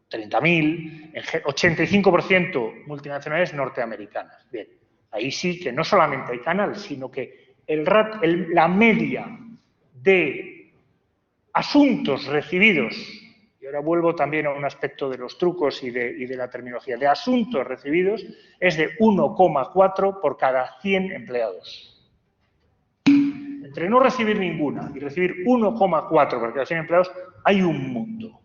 30.000, 85% multinacionales norteamericanas. Bien, ahí sí que no solamente hay canal, sino que la media de asuntos recibidos, y ahora vuelvo también a un aspecto de los trucos y de la terminología, de asuntos recibidos, es de 1,4 por cada 100 empleados. Entre no recibir ninguna y recibir 1,4 por cada 100 empleados, hay un mundo.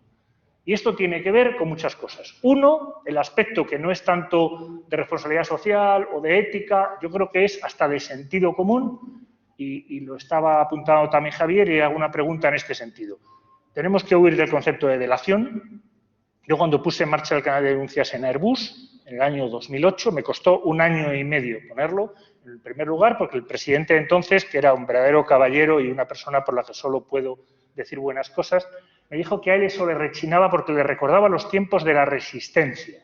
Y esto tiene que ver con muchas cosas. Uno, el aspecto que no es tanto de responsabilidad social o de ética, yo creo que es hasta de sentido común. y lo estaba apuntando también Javier, y hago una pregunta en este sentido. Tenemos que huir del concepto de delación. Yo cuando puse en marcha el canal de denuncias en Airbus, en el año 2008, me costó 1 año y medio ponerlo, en primer lugar, porque el presidente entonces, que era un verdadero caballero y una persona por la que solo puedo decir buenas cosas, me dijo que a él eso le rechinaba porque le recordaba los tiempos de la resistencia.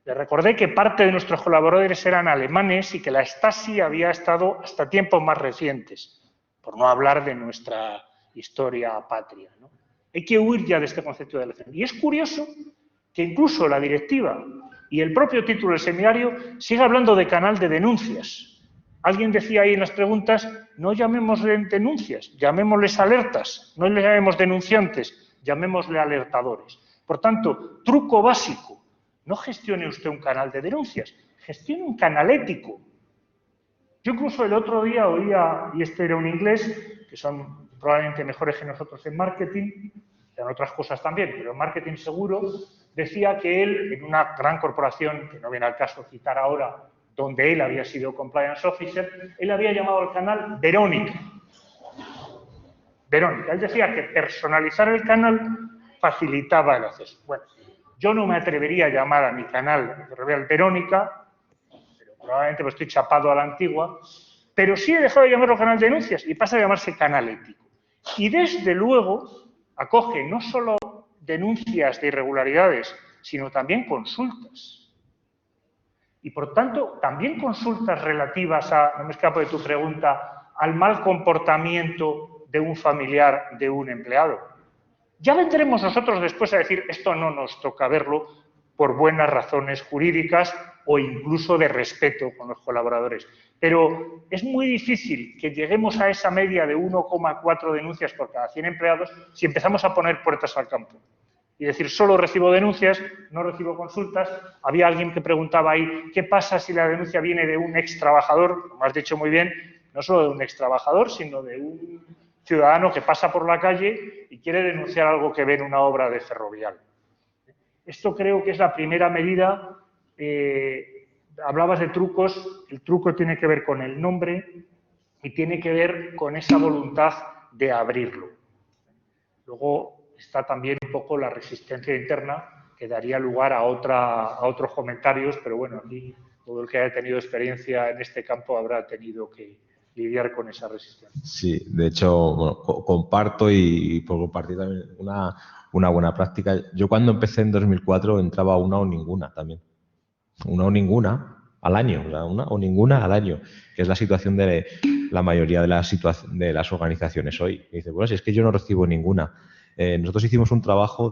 Le recordé que parte de nuestros colaboradores eran alemanes y que la Stasi había estado hasta tiempos más recientes, por no hablar de nuestra historia patria, ¿no? Hay que huir ya de este concepto de delación. Y es curioso que incluso la directiva y el propio título del seminario siga hablando de canal de denuncias. Alguien decía ahí en las preguntas, no llamémosle denuncias, llamémosles alertas, no le llamemos denunciantes, llamémosle alertadores. Por tanto, truco básico, no gestione usted un canal de denuncias, gestione un canal ético. Yo incluso el otro día oía, y este era un inglés, que son probablemente mejores que nosotros en marketing, en otras cosas también, pero en marketing seguro, decía que él, en una gran corporación, que no viene al caso citar ahora, donde él había sido compliance officer, él había llamado al canal Verónica. Verónica. Él decía que personalizar el canal facilitaba el acceso. Bueno, yo no me atrevería a llamar a mi canal Verónica, pero probablemente me estoy chapado a la antigua, pero sí he dejado de llamarlo canal de denuncias y pasa a llamarse canal ético. Y desde luego acoge no solo denuncias de irregularidades, sino también consultas. Y por tanto, también consultas relativas a, no me escapo de tu pregunta, al mal comportamiento de un familiar de un empleado. Ya vendremos nosotros después a decir, esto no nos toca verlo por buenas razones jurídicas o incluso de respeto con los colaboradores. Pero es muy difícil que lleguemos a esa media de 1,4 denuncias por cada 100 empleados si empezamos a poner puertas al campo. Y decir, solo recibo denuncias, no recibo consultas. Había alguien que preguntaba ahí, ¿qué pasa si la denuncia viene de un ex trabajador? Como has dicho muy bien, no solo de un ex trabajador, sino de un ciudadano que pasa por la calle y quiere denunciar algo que ve en una obra de Ferrovial. Esto creo que es la primera medida. Hablabas de trucos, el truco tiene que ver con el nombre y tiene que ver con esa voluntad de abrirlo. Luego está también un poco la resistencia interna que daría lugar a otros comentarios, pero bueno, aquí todo el que haya tenido experiencia en este campo habrá tenido que lidiar con esa resistencia. Sí, de hecho, bueno, comparto y por compartir también una buena práctica. Yo cuando empecé en 2004 entraba una o ninguna también. Una o ninguna al año, o sea, una o ninguna al año, que es la situación de la mayoría de las organizaciones hoy. Y dice, bueno, si es que yo no recibo ninguna. Nosotros hicimos un trabajo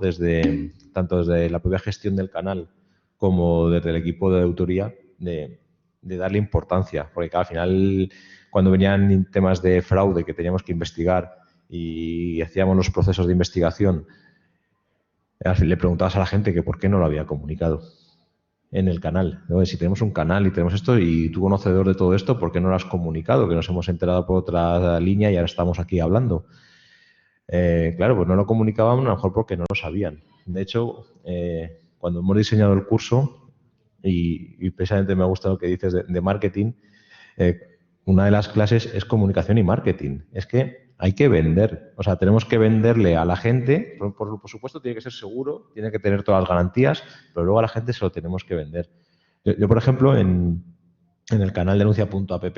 tanto desde la propia gestión del canal como desde el equipo de auditoría de darle importancia, porque al final cuando venían temas de fraude que teníamos que investigar y hacíamos los procesos de investigación, le preguntabas a la gente que por qué no lo había comunicado en el canal, ¿no? Si tenemos un canal y tenemos esto y tú conocedor de todo esto, ¿por qué no lo has comunicado? Que nos hemos enterado por otra línea y ahora estamos aquí hablando. Claro, pues no lo comunicaban a lo mejor porque no lo sabían. De hecho, cuando hemos diseñado el curso, y precisamente me ha gustado lo que dices de marketing, una de las clases es comunicación y marketing. Es que hay que vender, o sea, tenemos que venderle a la gente, por supuesto tiene que ser seguro, tiene que tener todas las garantías, pero luego a la gente se lo tenemos que vender. Yo por ejemplo, en el canal denuncia.app,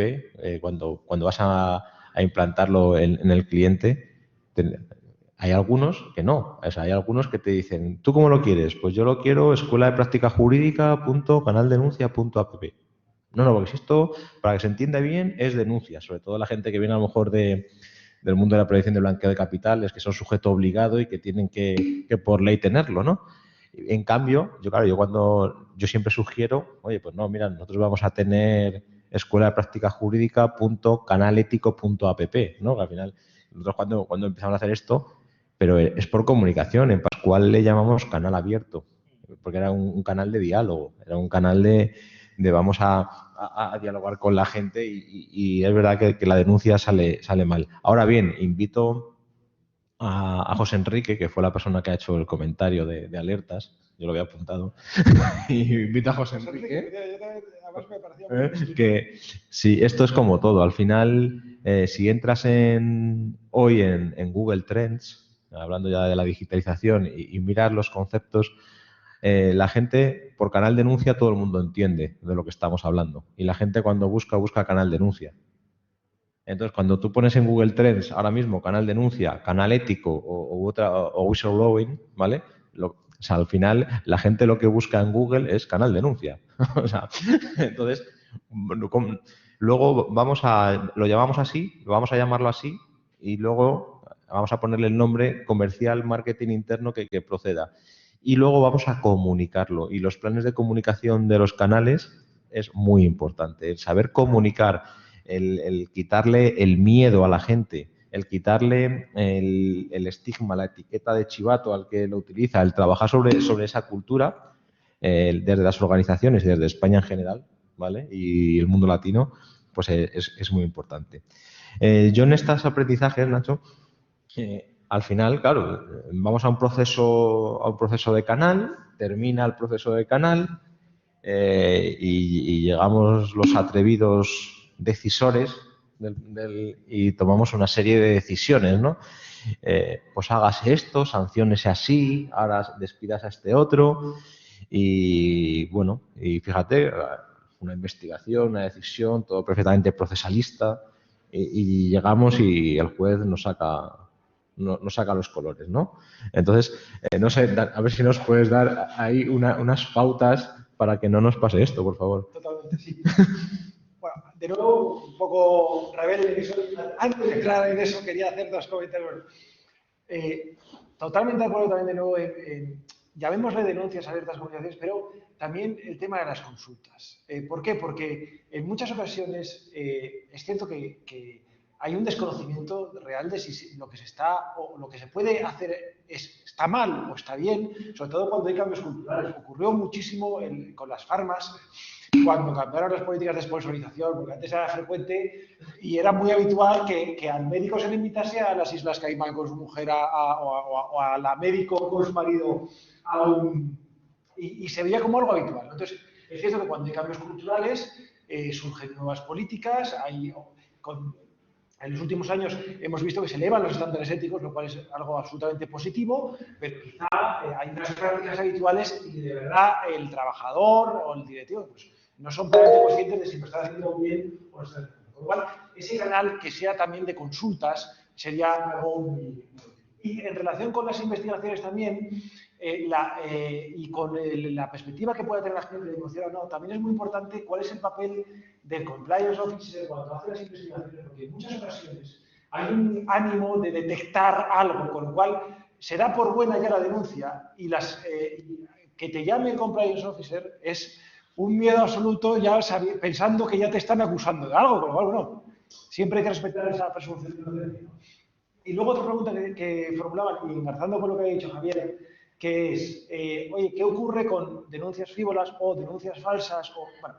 cuando vas a implantarlo en el cliente, hay algunos que no, o sea, hay algunos que te dicen, ¿tú cómo lo quieres? Pues yo lo quiero escuela de práctica jurídica.canaldenuncia.app. No, porque si esto, para que se entienda bien, es denuncia, sobre todo la gente que viene a lo mejor del mundo de la prevención de blanqueo de capitales, que son sujeto obligado y que tienen que por ley tenerlo, ¿no? En cambio, yo siempre sugiero, oye, pues no, mira, nosotros vamos a tener escuela de práctica jurídica.canalético.app, ¿no? Al final, nosotros cuando empezamos a hacer esto, pero es por comunicación, en Pascual le llamamos canal abierto, porque era un canal de diálogo, era un canal de vamos a dialogar con la gente y es verdad que la denuncia sale mal. Ahora bien, invito a José Enrique, que fue la persona que ha hecho el comentario de alertas, yo lo había apuntado, y invito a José Enrique. además me parecía muy que sí, esto es como todo. Al final, si entras hoy en Google Trends, hablando ya de la digitalización, y miras los conceptos, la gente, por canal denuncia, todo el mundo entiende de lo que estamos hablando. Y la gente cuando busca canal denuncia. Entonces, cuando tú pones en Google Trends ahora mismo canal denuncia, canal ético o whistleblowing, ¿vale? O sea, al final la gente lo que busca en Google es canal denuncia. O sea, entonces, luego lo llamamos así, lo vamos a llamarlo así y luego vamos a ponerle el nombre comercial, marketing interno que proceda. Y luego vamos a comunicarlo. Y los planes de comunicación de los canales es muy importante. El saber comunicar, el quitarle el miedo a la gente, el quitarle el estigma, la etiqueta de chivato al que lo utiliza, el trabajar sobre esa cultura desde las organizaciones y desde España en general, ¿vale? Y el mundo latino, pues es muy importante. Yo en estos aprendizajes, Nacho, al final, claro, vamos a un proceso de canal, termina el proceso de canal y llegamos los atrevidos decisores y tomamos una serie de decisiones, ¿no? Pues hágase esto, sanciónese así, ahora despidas a este otro y bueno, y fíjate, una investigación, una decisión, todo perfectamente procesalista y llegamos y el juez nos saca los colores, ¿no? Entonces, no sé, a ver si nos puedes dar ahí unas pautas para que no nos pase esto, por favor. Totalmente, sí. Bueno, de nuevo, un poco rebelde en eso. Antes de entrar en eso, quería hacer dos comentarios. Totalmente de acuerdo también de nuevo llamémosle denuncias abiertas a comunicaciones, pero también el tema de las consultas. ¿Por qué? Porque en muchas ocasiones es cierto que hay un desconocimiento real de si lo que se está o lo que se puede hacer está mal o está bien, sobre todo cuando hay cambios culturales. Ocurrió muchísimo con las farmas, cuando cambiaron las políticas de sponsorización, porque antes era frecuente y era muy habitual que al médico se le invitase a las Islas Caimán con su mujer o a la médico con su marido y se veía como algo habitual, ¿no? Entonces, es cierto que cuando hay cambios culturales surgen nuevas políticas, en los últimos años hemos visto que se elevan los estándares éticos, lo cual es algo absolutamente positivo, pero quizá hay unas prácticas habituales y de verdad el trabajador o el directivo pues, no son plenamente conscientes de si lo están haciendo bien o no están haciendo bien. Con lo cual, ese canal que sea también de consultas sería algo muy... Y en relación con las investigaciones también, y con la perspectiva que pueda tener la gente de denunciar o no, también es muy importante cuál es el papel del compliance officer cuando hace las investigaciones, porque en muchas ocasiones hay un ánimo de detectar algo, con lo cual se da por buena ya la denuncia y que te llame el compliance officer es un miedo absoluto ya pensando que ya te están acusando de algo, con lo cual, bueno, siempre hay que respetar esa presunción de inocencia. Y luego otra pregunta que formulaban, y engarzando con lo que ha dicho Javier, que es, oye, ¿qué ocurre con denuncias frívolas o denuncias falsas? Bueno,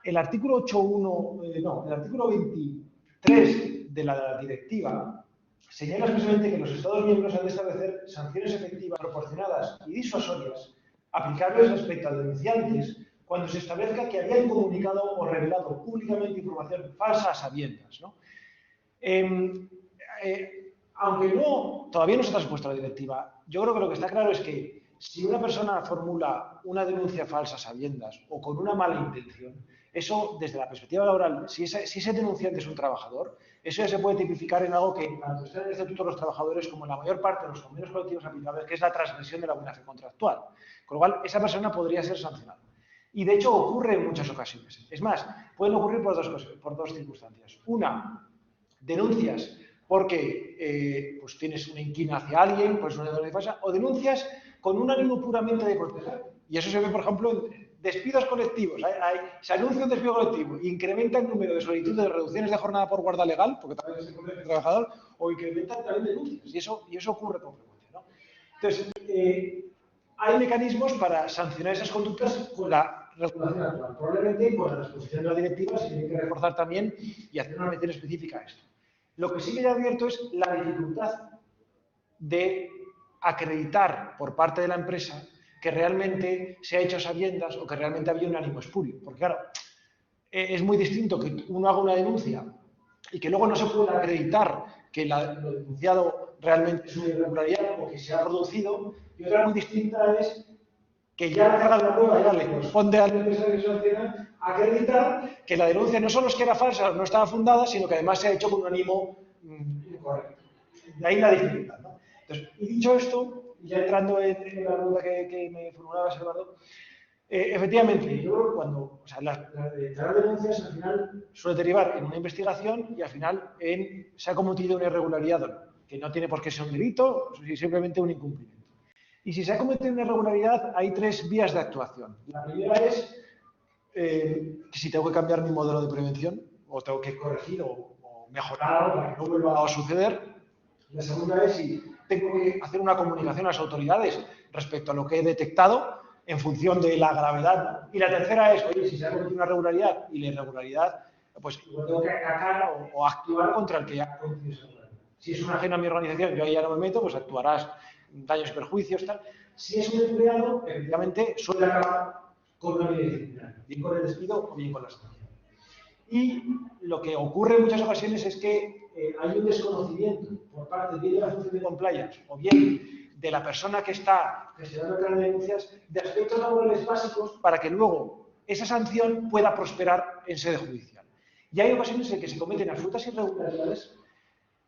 el artículo 8.1, el artículo 23 de la directiva señala expresamente que los Estados miembros han de establecer sanciones efectivas, proporcionadas y disuasorias aplicables respecto a denunciantes cuando se establezca que habían comunicado o revelado públicamente información falsa a sabiendas, ¿no? Aunque todavía no se ha traspuesto la directiva, yo creo que lo que está claro es que si una persona formula una denuncia falsa a sabiendas o con una mala intención, eso desde la perspectiva laboral, si ese denunciante es un trabajador, eso ya se puede tipificar en algo que tanto está en el Estatuto de los Trabajadores como en la mayor parte de los convenios colectivos aplicables, que es la transgresión de la buena fe contractual. Con lo cual, esa persona podría ser sancionada. Y de hecho ocurre en muchas ocasiones. Es más, pueden ocurrir por dos circunstancias. Una, denuncias porque pues tienes una inquina hacia alguien, pues una denuncia falsa, o denuncias con un ánimo puramente de proteger. Y eso se ve, por ejemplo, en despidos colectivos. Se anuncia un despido colectivo, incrementa el número de solicitudes de reducciones de jornada por guarda legal, porque también se conoce el trabajador, o incrementa también denuncias. Y eso ocurre con frecuencia, ¿no? Entonces, hay mecanismos para sancionar esas conductas con la regulación actual. Probablemente con la transposición de la directiva se tiene que reforzar también y hacer una mención específica a esto. Lo que sí que ya advierto es la dificultad de acreditar por parte de la empresa que realmente se ha hecho a sabiendas o que realmente había un ánimo espurio. Porque claro, es muy distinto que uno haga una denuncia y que luego no se pueda acreditar que lo denunciado realmente es una irregularidad o que se ha producido, y otra muy distinta es que ya la carga de la prueba ya le corresponde al empresario que sanciona acreditar que la denuncia no solo es que era falsa o no estaba fundada, sino que además se ha hecho con un ánimo incorrecto. De ahí la dificultad, ¿no? Entonces, y dicho esto, ya entrando en la pregunta que me formulabas, Eduardo, efectivamente, yo creo que cuando la denuncias al final suele derivar en una investigación y al final se ha cometido una irregularidad o no, que no tiene por qué ser un delito, sino simplemente un incumplimiento. Y si se ha cometido una irregularidad, hay 3 vías de actuación. La primera es que si tengo que cambiar mi modelo de prevención, o tengo que corregir o mejorar para que no vuelva a suceder. La segunda es si tengo que hacer una comunicación a las autoridades respecto a lo que he detectado en función de la gravedad. Y la tercera es, oye, si se ha cometido una irregularidad y la irregularidad, pues tengo que atacar o actuar contra el que ha cometido esa irregularidad. Si es un ajeno a mi organización, yo ahí ya no me meto, pues actuarás daños y perjuicios, tal. Si es un empleado, efectivamente, suele acabar con una medida disciplinaria, bien con el despido o bien con la sanción. Y lo que ocurre en muchas ocasiones es que hay un desconocimiento por parte bien de la función de compliance o bien de la persona que está gestionando el canal de denuncias de aspectos laborales básicos para que luego esa sanción pueda prosperar en sede judicial. Y hay ocasiones en que se cometen absolutas irregularidades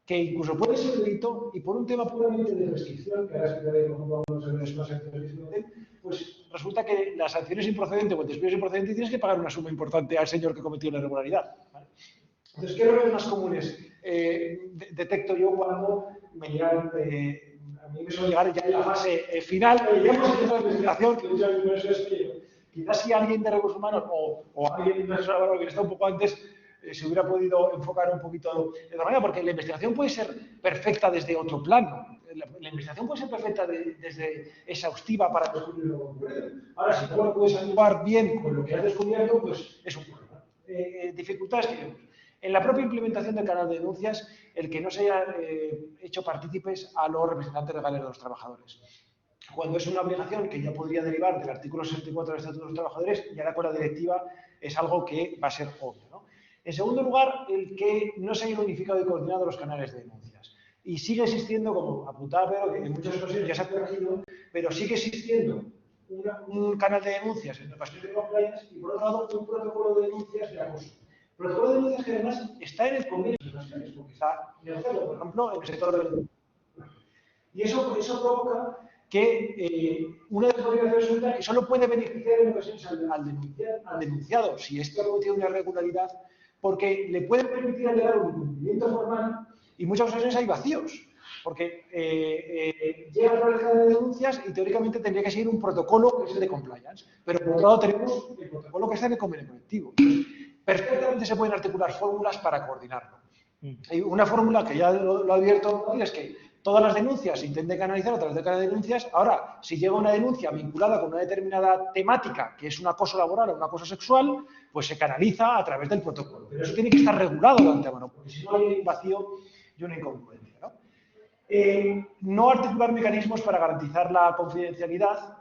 que incluso puede ser delito y por un tema puramente de prescripción, que ahora explicaré cómo vamos a ver las sanciones que se cometen, pues resulta que la sanción es improcedente o el despido es improcedente y tienes que pagar una suma importante al señor que cometió la irregularidad, ¿vale? Entonces, ¿qué errores más comunes detecto yo cuando me llegan, a mí me suele llegar ya en la fase final, ya hemos hecho la investigación, que muchas veces es que quizás si alguien de recursos humanos o alguien de que está un poco antes se hubiera podido enfocar un poquito de otra manera, porque la investigación puede ser perfecta desde otro plano. La investigación puede ser perfecta desde exhaustiva para descubrir lo concreto. Ahora, si no lo puedes actuar bien con lo que has descubierto, pues es un problema. Dificultades que vemos. En la propia implementación del canal de denuncias, el que no se haya hecho partícipes a los representantes legales de los trabajadores. Cuando es una obligación que ya podría derivar del artículo 64 del Estatuto de los Trabajadores, y ahora con la directiva es algo que va a ser obvio, ¿no? En segundo lugar, el que no se hayan unificado y coordinado los canales de denuncias. Y sigue existiendo, como apuntaba Pedro, que en muchas ocasiones ya se ha corregido, pero sigue existiendo un canal de denuncias en ocasiones de compliance y, por otro lado, un protocolo de denuncias de acoso. Protocolo de denuncias que además está en el convenio de ocasiones, porque está negociado, por ejemplo, en el sector del... Y eso provoca que una de las obligaciones resulta que solo puede beneficiar en ocasiones al denunciado, si éste ha cometido una irregularidad, porque le puede permitir alegar un incumplimiento formal y muchas ocasiones hay vacíos, porque llega a través de denuncias y teóricamente tendría que seguir un protocolo que es el de compliance, pero por otro lado tenemos el protocolo que está en el convenio colectivo. Perfectamente se pueden articular fórmulas para coordinarlo. Hay una fórmula que ya lo advierto, es que todas las denuncias se intenten canalizar a través de cada denuncias. Ahora, si llega una denuncia vinculada con una determinada temática, que es un acoso laboral o un acoso sexual, pues se canaliza a través del protocolo. Pero eso tiene que estar regulado de antemano, porque si no hay un vacío y una incongruencia, ¿no? No articular mecanismos para garantizar la confidencialidad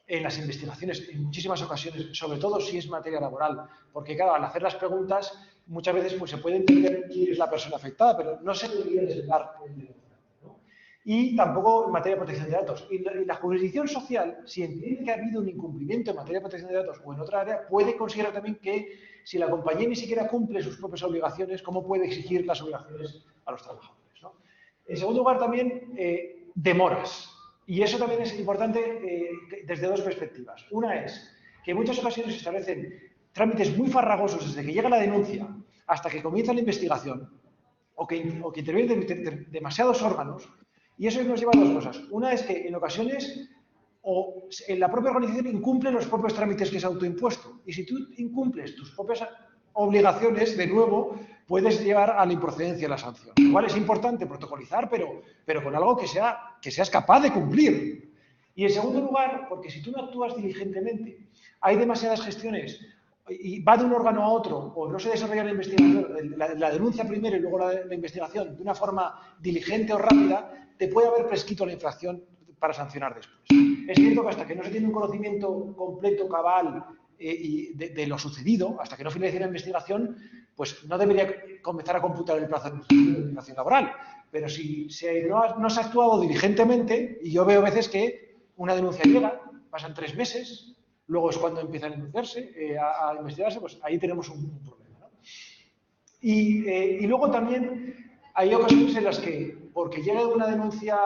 en las investigaciones, en muchísimas ocasiones, sobre todo si es materia laboral, porque claro, al hacer las preguntas, muchas veces pues, se puede entender quién es la persona afectada, pero no se debería desvelar el denunciante, ¿no? Y tampoco en materia de protección de datos. Y la jurisdicción social, si entiende que ha habido un incumplimiento en materia de protección de datos o en otra área, puede considerar también que si la compañía ni siquiera cumple sus propias obligaciones, ¿cómo puede exigir las obligaciones a los trabajadores, ¿no? En segundo lugar, también demoras. Y eso también es importante desde dos perspectivas. Una es que en muchas ocasiones se establecen trámites muy farragosos desde que llega la denuncia hasta que comienza la investigación o que intervienen demasiados órganos, y eso nos lleva a dos cosas. Una es que en ocasiones o en la propia organización incumple los propios trámites que se ha autoimpuesto. Y si tú incumples tus propias obligaciones, de nuevo, puedes llevar a la improcedencia de la sanción. Igual es importante protocolizar, pero con algo que seas capaz de cumplir. Y en segundo lugar, porque si tú no actúas diligentemente, hay demasiadas gestiones y va de un órgano a otro, o no se desarrolla la investigación, la denuncia primero y luego la investigación de una forma diligente o rápida, te puede haber prescrito la infracción para sancionar después. Es cierto que hasta que no se tiene un conocimiento completo, cabal y de lo sucedido, hasta que no finalice la investigación, pues no debería comenzar a computar el plazo de investigación laboral. Pero si no se ha actuado diligentemente, y yo veo veces que una denuncia llega, pasan 3 meses, luego es cuando empiezan a denunciarse, a investigarse, pues ahí tenemos un problema, ¿no? Y luego también hay ocasiones en las que, porque llega una denuncia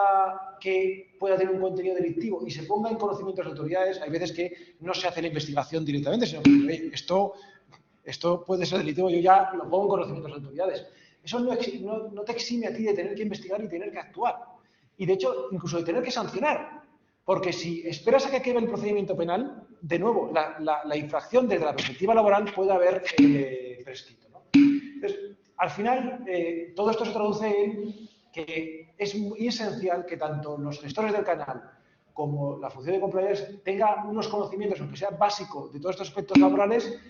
que pueda tener un contenido delictivo y se ponga en conocimiento de las autoridades, hay veces que no se hace la investigación directamente, sino que oye, esto puede ser delictivo, yo ya lo pongo en conocimiento de las autoridades. Eso no te exime a ti de tener que investigar y tener que actuar. Y de hecho, incluso de tener que sancionar. Porque si esperas a que acabe el procedimiento penal, de nuevo, la infracción desde la perspectiva laboral puede haber prescrito, ¿no? Entonces, al final, todo esto se traduce en que es muy esencial que tanto los gestores del canal como la función de compliance tenga unos conocimientos, aunque sea básico, de todos estos aspectos laborales,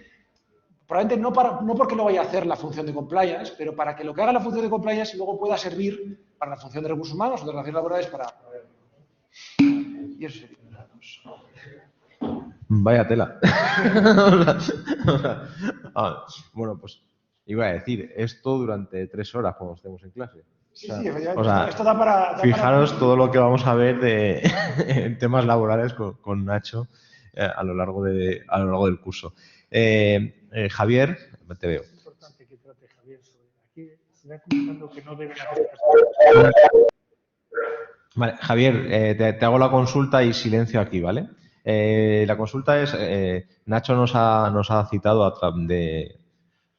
probablemente no porque lo vaya a hacer la función de compliance, pero para que lo que haga la función de compliance luego pueda servir para la función de recursos humanos o de relaciones laborales para... Y eso sería. Vaya tela. Bueno, pues iba a decir, esto durante 3 horas cuando estemos en clase. Sí, O sea, esto da para... Fijaros todo lo que vamos a ver en temas laborales con Nacho a lo largo del curso. Javier, te veo. Es importante que trate Javier sobre aquí. Se va comentando que no deben hacer Vale, Javier, te hago la consulta y silencio aquí, ¿vale? La consulta es, Nacho nos ha citado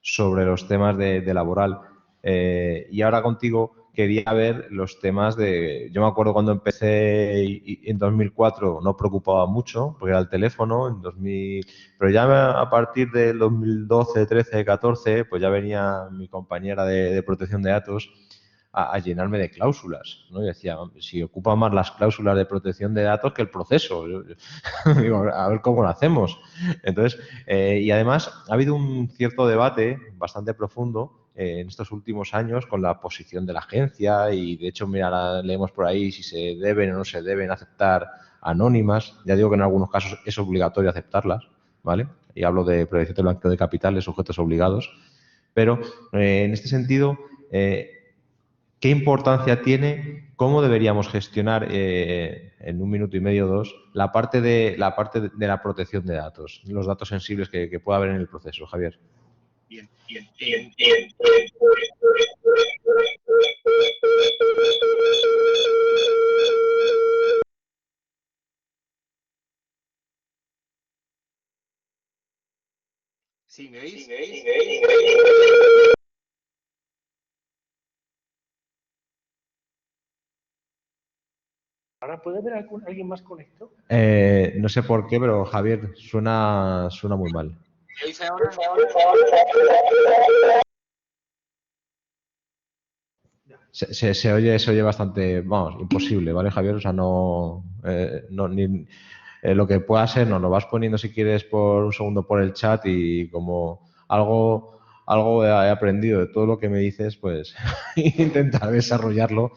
sobre los temas de laboral y ahora contigo quería ver los temas de... Yo me acuerdo cuando empecé en 2004 no preocupaba mucho porque era el teléfono, pero ya a partir del 2012, 13, 14 pues ya venía mi compañera de protección de datos a llenarme de cláusulas, ¿no? Y decía, si ocupa más las cláusulas de protección de datos que el proceso. Digo, a ver cómo lo hacemos. Entonces, y además ha habido un cierto debate bastante profundo en estos últimos años con la posición de la agencia y, de hecho, mira, leemos por ahí si se deben o no se deben aceptar anónimas. Ya digo que en algunos casos es obligatorio aceptarlas, ¿vale? Y hablo de prevención del blanqueo de capitales, sujetos obligados. Pero, en este sentido... ¿qué importancia tiene, cómo deberíamos gestionar en 1 minuto y medio, 2, la parte de la protección de datos, los datos sensibles que pueda haber en el proceso, Javier? Bien. ¿Sí me veis? ¿Ahora puede haber alguien más conectado? No sé por qué, pero Javier, suena muy mal. ¿Me oís ahora? Se oye bastante, vamos, imposible, ¿vale, Javier? O sea, lo que pueda ser, nos lo vas poniendo si quieres por un segundo por el chat y como algo he aprendido de todo lo que me dices, pues intentar desarrollarlo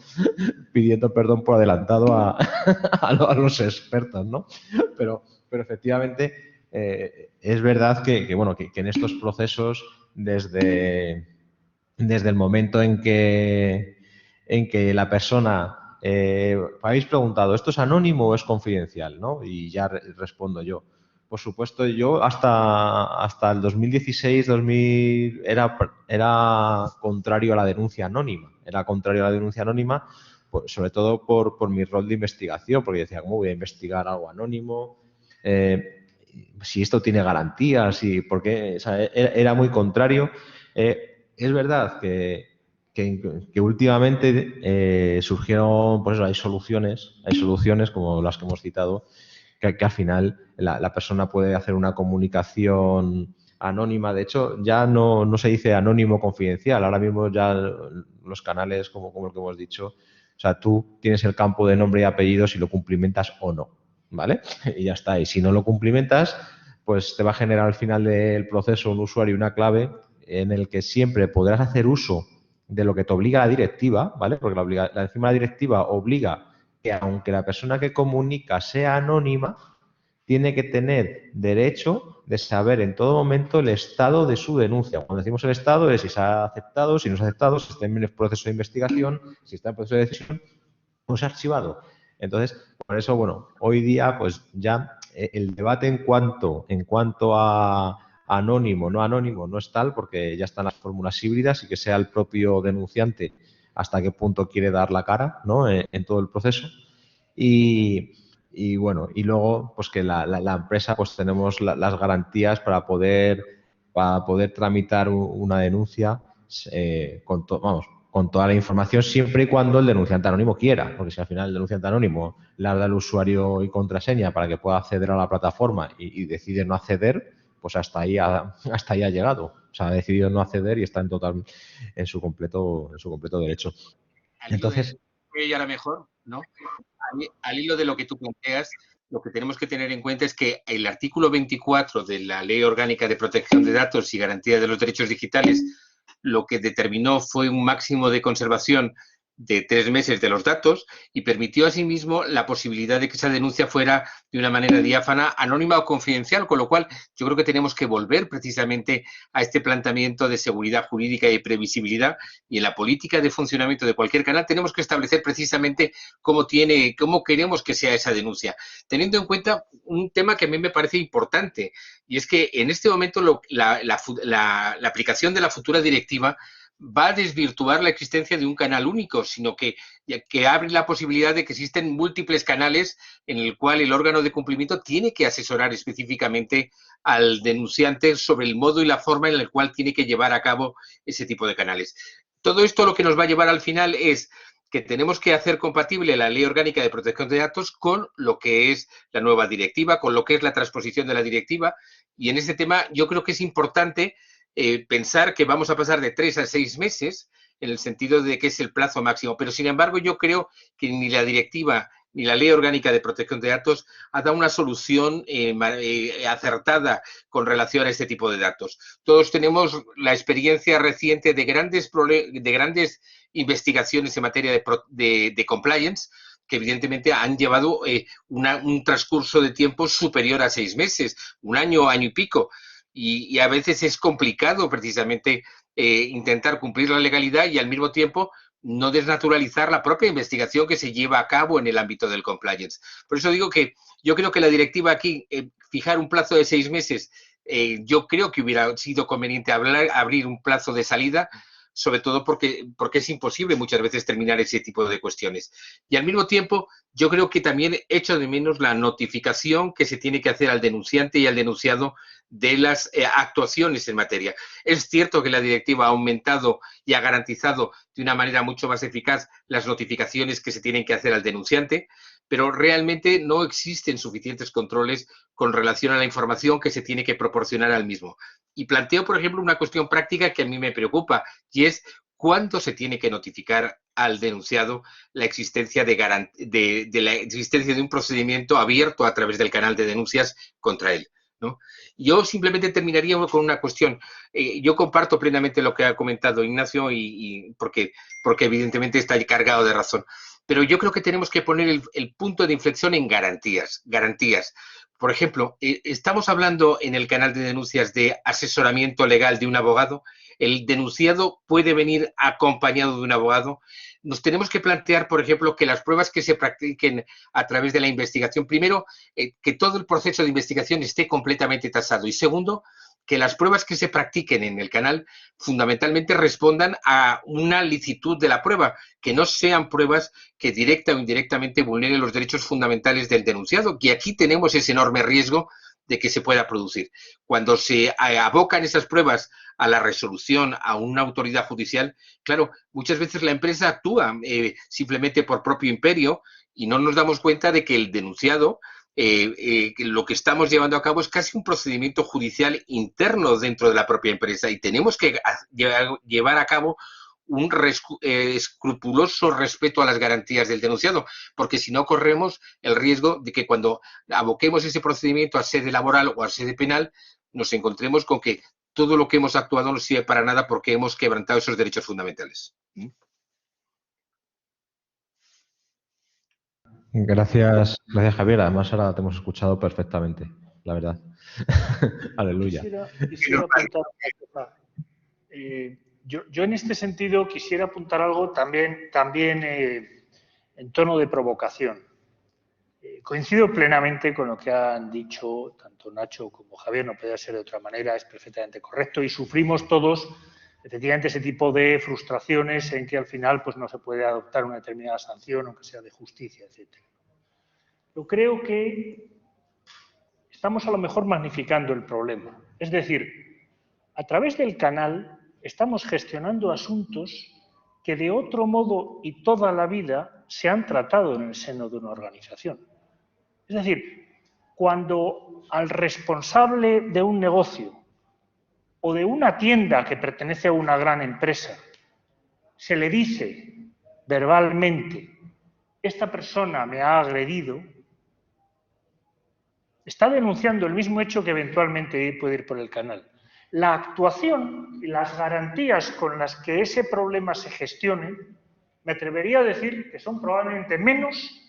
pidiendo perdón por adelantado a los expertos, ¿no? Pero efectivamente es verdad que en estos procesos desde el momento en que la persona... habéis preguntado, ¿esto es anónimo o es confidencial? ¿No? Y ya respondo yo. Por supuesto, yo hasta el 2016-2000 era contrario a la denuncia anónima. Era contrario a la denuncia anónima, pues, sobre todo por mi rol de investigación, porque decía, ¿cómo voy a investigar algo anónimo? Si esto tiene garantías, porque o sea, era muy contrario. Es verdad que últimamente surgieron, pues eso, hay soluciones como las que hemos citado, que al final la persona puede hacer una comunicación anónima. De hecho, ya no se dice anónimo confidencial. Ahora mismo ya los canales, como el que hemos dicho, o sea, tú tienes el campo de nombre y apellido si lo cumplimentas o no, ¿vale? Y ya está. Y si no lo cumplimentas, pues te va a generar al final del proceso un usuario y una clave en el que siempre podrás hacer uso de lo que te obliga la directiva, ¿vale? Porque encima la directiva obliga que aunque la persona que comunica sea anónima, tiene que tener derecho de saber en todo momento el estado de su denuncia. Cuando decimos el estado es si se ha aceptado, si no se ha aceptado, si está en el proceso de investigación, si está en proceso de decisión o se ha archivado. Entonces, por eso, bueno, hoy día pues ya el debate en cuanto a anónimo, no es tal, porque ya están las fórmulas híbridas y que sea el propio denunciante hasta qué punto quiere dar la cara, ¿no? En todo el proceso. Y bueno, y luego pues que la empresa pues tenemos las garantías para poder tramitar una denuncia con toda la información siempre y cuando el denunciante anónimo quiera, porque si al final el denunciante anónimo le da el usuario y contraseña para que pueda acceder a la plataforma y decide no acceder, pues hasta ahí ha llegado. O sea, ha decidido no acceder y está en su completo derecho. Entonces, y ahora mejor, ¿no? Al hilo de lo que tú planteas, lo que tenemos que tener en cuenta es que el artículo 24 de la Ley Orgánica de Protección de Datos y Garantía de los Derechos Digitales lo que determinó fue un máximo de conservación de 3 meses de los datos y permitió asimismo la posibilidad de que esa denuncia fuera de una manera diáfana, anónima o confidencial, con lo cual yo creo que tenemos que volver precisamente a este planteamiento de seguridad jurídica y previsibilidad, y en la política de funcionamiento de cualquier canal tenemos que establecer precisamente cómo queremos que sea esa denuncia, teniendo en cuenta un tema que a mí me parece importante, y es que en este momento la aplicación de la futura directiva va a desvirtuar la existencia de un canal único, sino que abre la posibilidad de que existen múltiples canales en el cual el órgano de cumplimiento tiene que asesorar específicamente al denunciante sobre el modo y la forma en la cual tiene que llevar a cabo ese tipo de canales. Todo esto lo que nos va a llevar al final es que tenemos que hacer compatible la Ley Orgánica de Protección de Datos con lo que es la nueva directiva, con lo que es la transposición de la directiva, y en este tema yo creo que es importante pensar que vamos a pasar de 3 a 6 meses, en el sentido de que es el plazo máximo. Pero, sin embargo, yo creo que ni la directiva ni la Ley Orgánica de Protección de Datos ha dado una solución acertada con relación a este tipo de datos. Todos tenemos la experiencia reciente de grandes investigaciones en materia de compliance, que evidentemente han llevado un transcurso de tiempo superior a 6 meses, un año, año y pico. Y a veces es complicado precisamente intentar cumplir la legalidad y al mismo tiempo no desnaturalizar la propia investigación que se lleva a cabo en el ámbito del compliance. Por eso digo que yo creo que la directiva aquí, fijar un plazo de 6 meses, yo creo que hubiera sido conveniente abrir un plazo de salida, sobre todo porque es imposible muchas veces terminar ese tipo de cuestiones. Y al mismo tiempo, yo creo que también echo de menos la notificación que se tiene que hacer al denunciante y al denunciado de las actuaciones en materia. Es cierto que la directiva ha aumentado y ha garantizado de una manera mucho más eficaz las notificaciones que se tienen que hacer al denunciante, pero realmente no existen suficientes controles con relación a la información que se tiene que proporcionar al mismo. Y planteo, por ejemplo, una cuestión práctica que a mí me preocupa, y es cuándo se tiene que notificar al denunciado la existencia la existencia de un procedimiento abierto a través del canal de denuncias contra él, ¿no? Yo simplemente terminaría con una cuestión. Yo comparto plenamente lo que ha comentado Ignacio porque evidentemente está cargado de razón. Pero yo creo que tenemos que poner el punto de inflexión en garantías. Por ejemplo, estamos hablando en el canal de denuncias de asesoramiento legal de un abogado. El denunciado puede venir acompañado de un abogado. Nos tenemos que plantear, por ejemplo, que las pruebas que se practiquen a través de la investigación, primero, que todo el proceso de investigación esté completamente tasado, y segundo, que las pruebas que se practiquen en el canal fundamentalmente respondan a una licitud de la prueba, que no sean pruebas que directa o indirectamente vulneren los derechos fundamentales del denunciado, que aquí tenemos ese enorme riesgo de que se pueda producir. Cuando se abocan esas pruebas a la resolución, a una autoridad judicial, claro, muchas veces la empresa actúa simplemente por propio imperio y no nos damos cuenta de que el denunciado, lo que estamos llevando a cabo es casi un procedimiento judicial interno dentro de la propia empresa, y tenemos que llevar a cabo un escrupuloso respeto a las garantías del denunciado, porque si no corremos el riesgo de que cuando aboquemos ese procedimiento a sede laboral o a sede penal, nos encontremos con que todo lo que hemos actuado no sirve para nada porque hemos quebrantado esos derechos fundamentales. Gracias, Javier. Además, ahora te hemos escuchado perfectamente, la verdad. Aleluya. Quisiera apuntar una cosa. Yo en este sentido quisiera apuntar algo también en tono de provocación. Coincido plenamente con lo que han dicho tanto Nacho como Javier, no puede ser de otra manera, es perfectamente correcto y sufrimos todos efectivamente ese tipo de frustraciones en que al final pues, no se puede adoptar una determinada sanción, aunque sea de justicia, etc. Yo creo que estamos a lo mejor magnificando el problema. Es decir, a través del canal estamos gestionando asuntos que de otro modo y toda la vida se han tratado en el seno de una organización. Es decir, cuando al responsable de un negocio o de una tienda que pertenece a una gran empresa se le dice verbalmente, esta persona me ha agredido, está denunciando el mismo hecho que eventualmente puede ir por el canal. La actuación y las garantías con las que ese problema se gestione, me atrevería a decir que son probablemente menos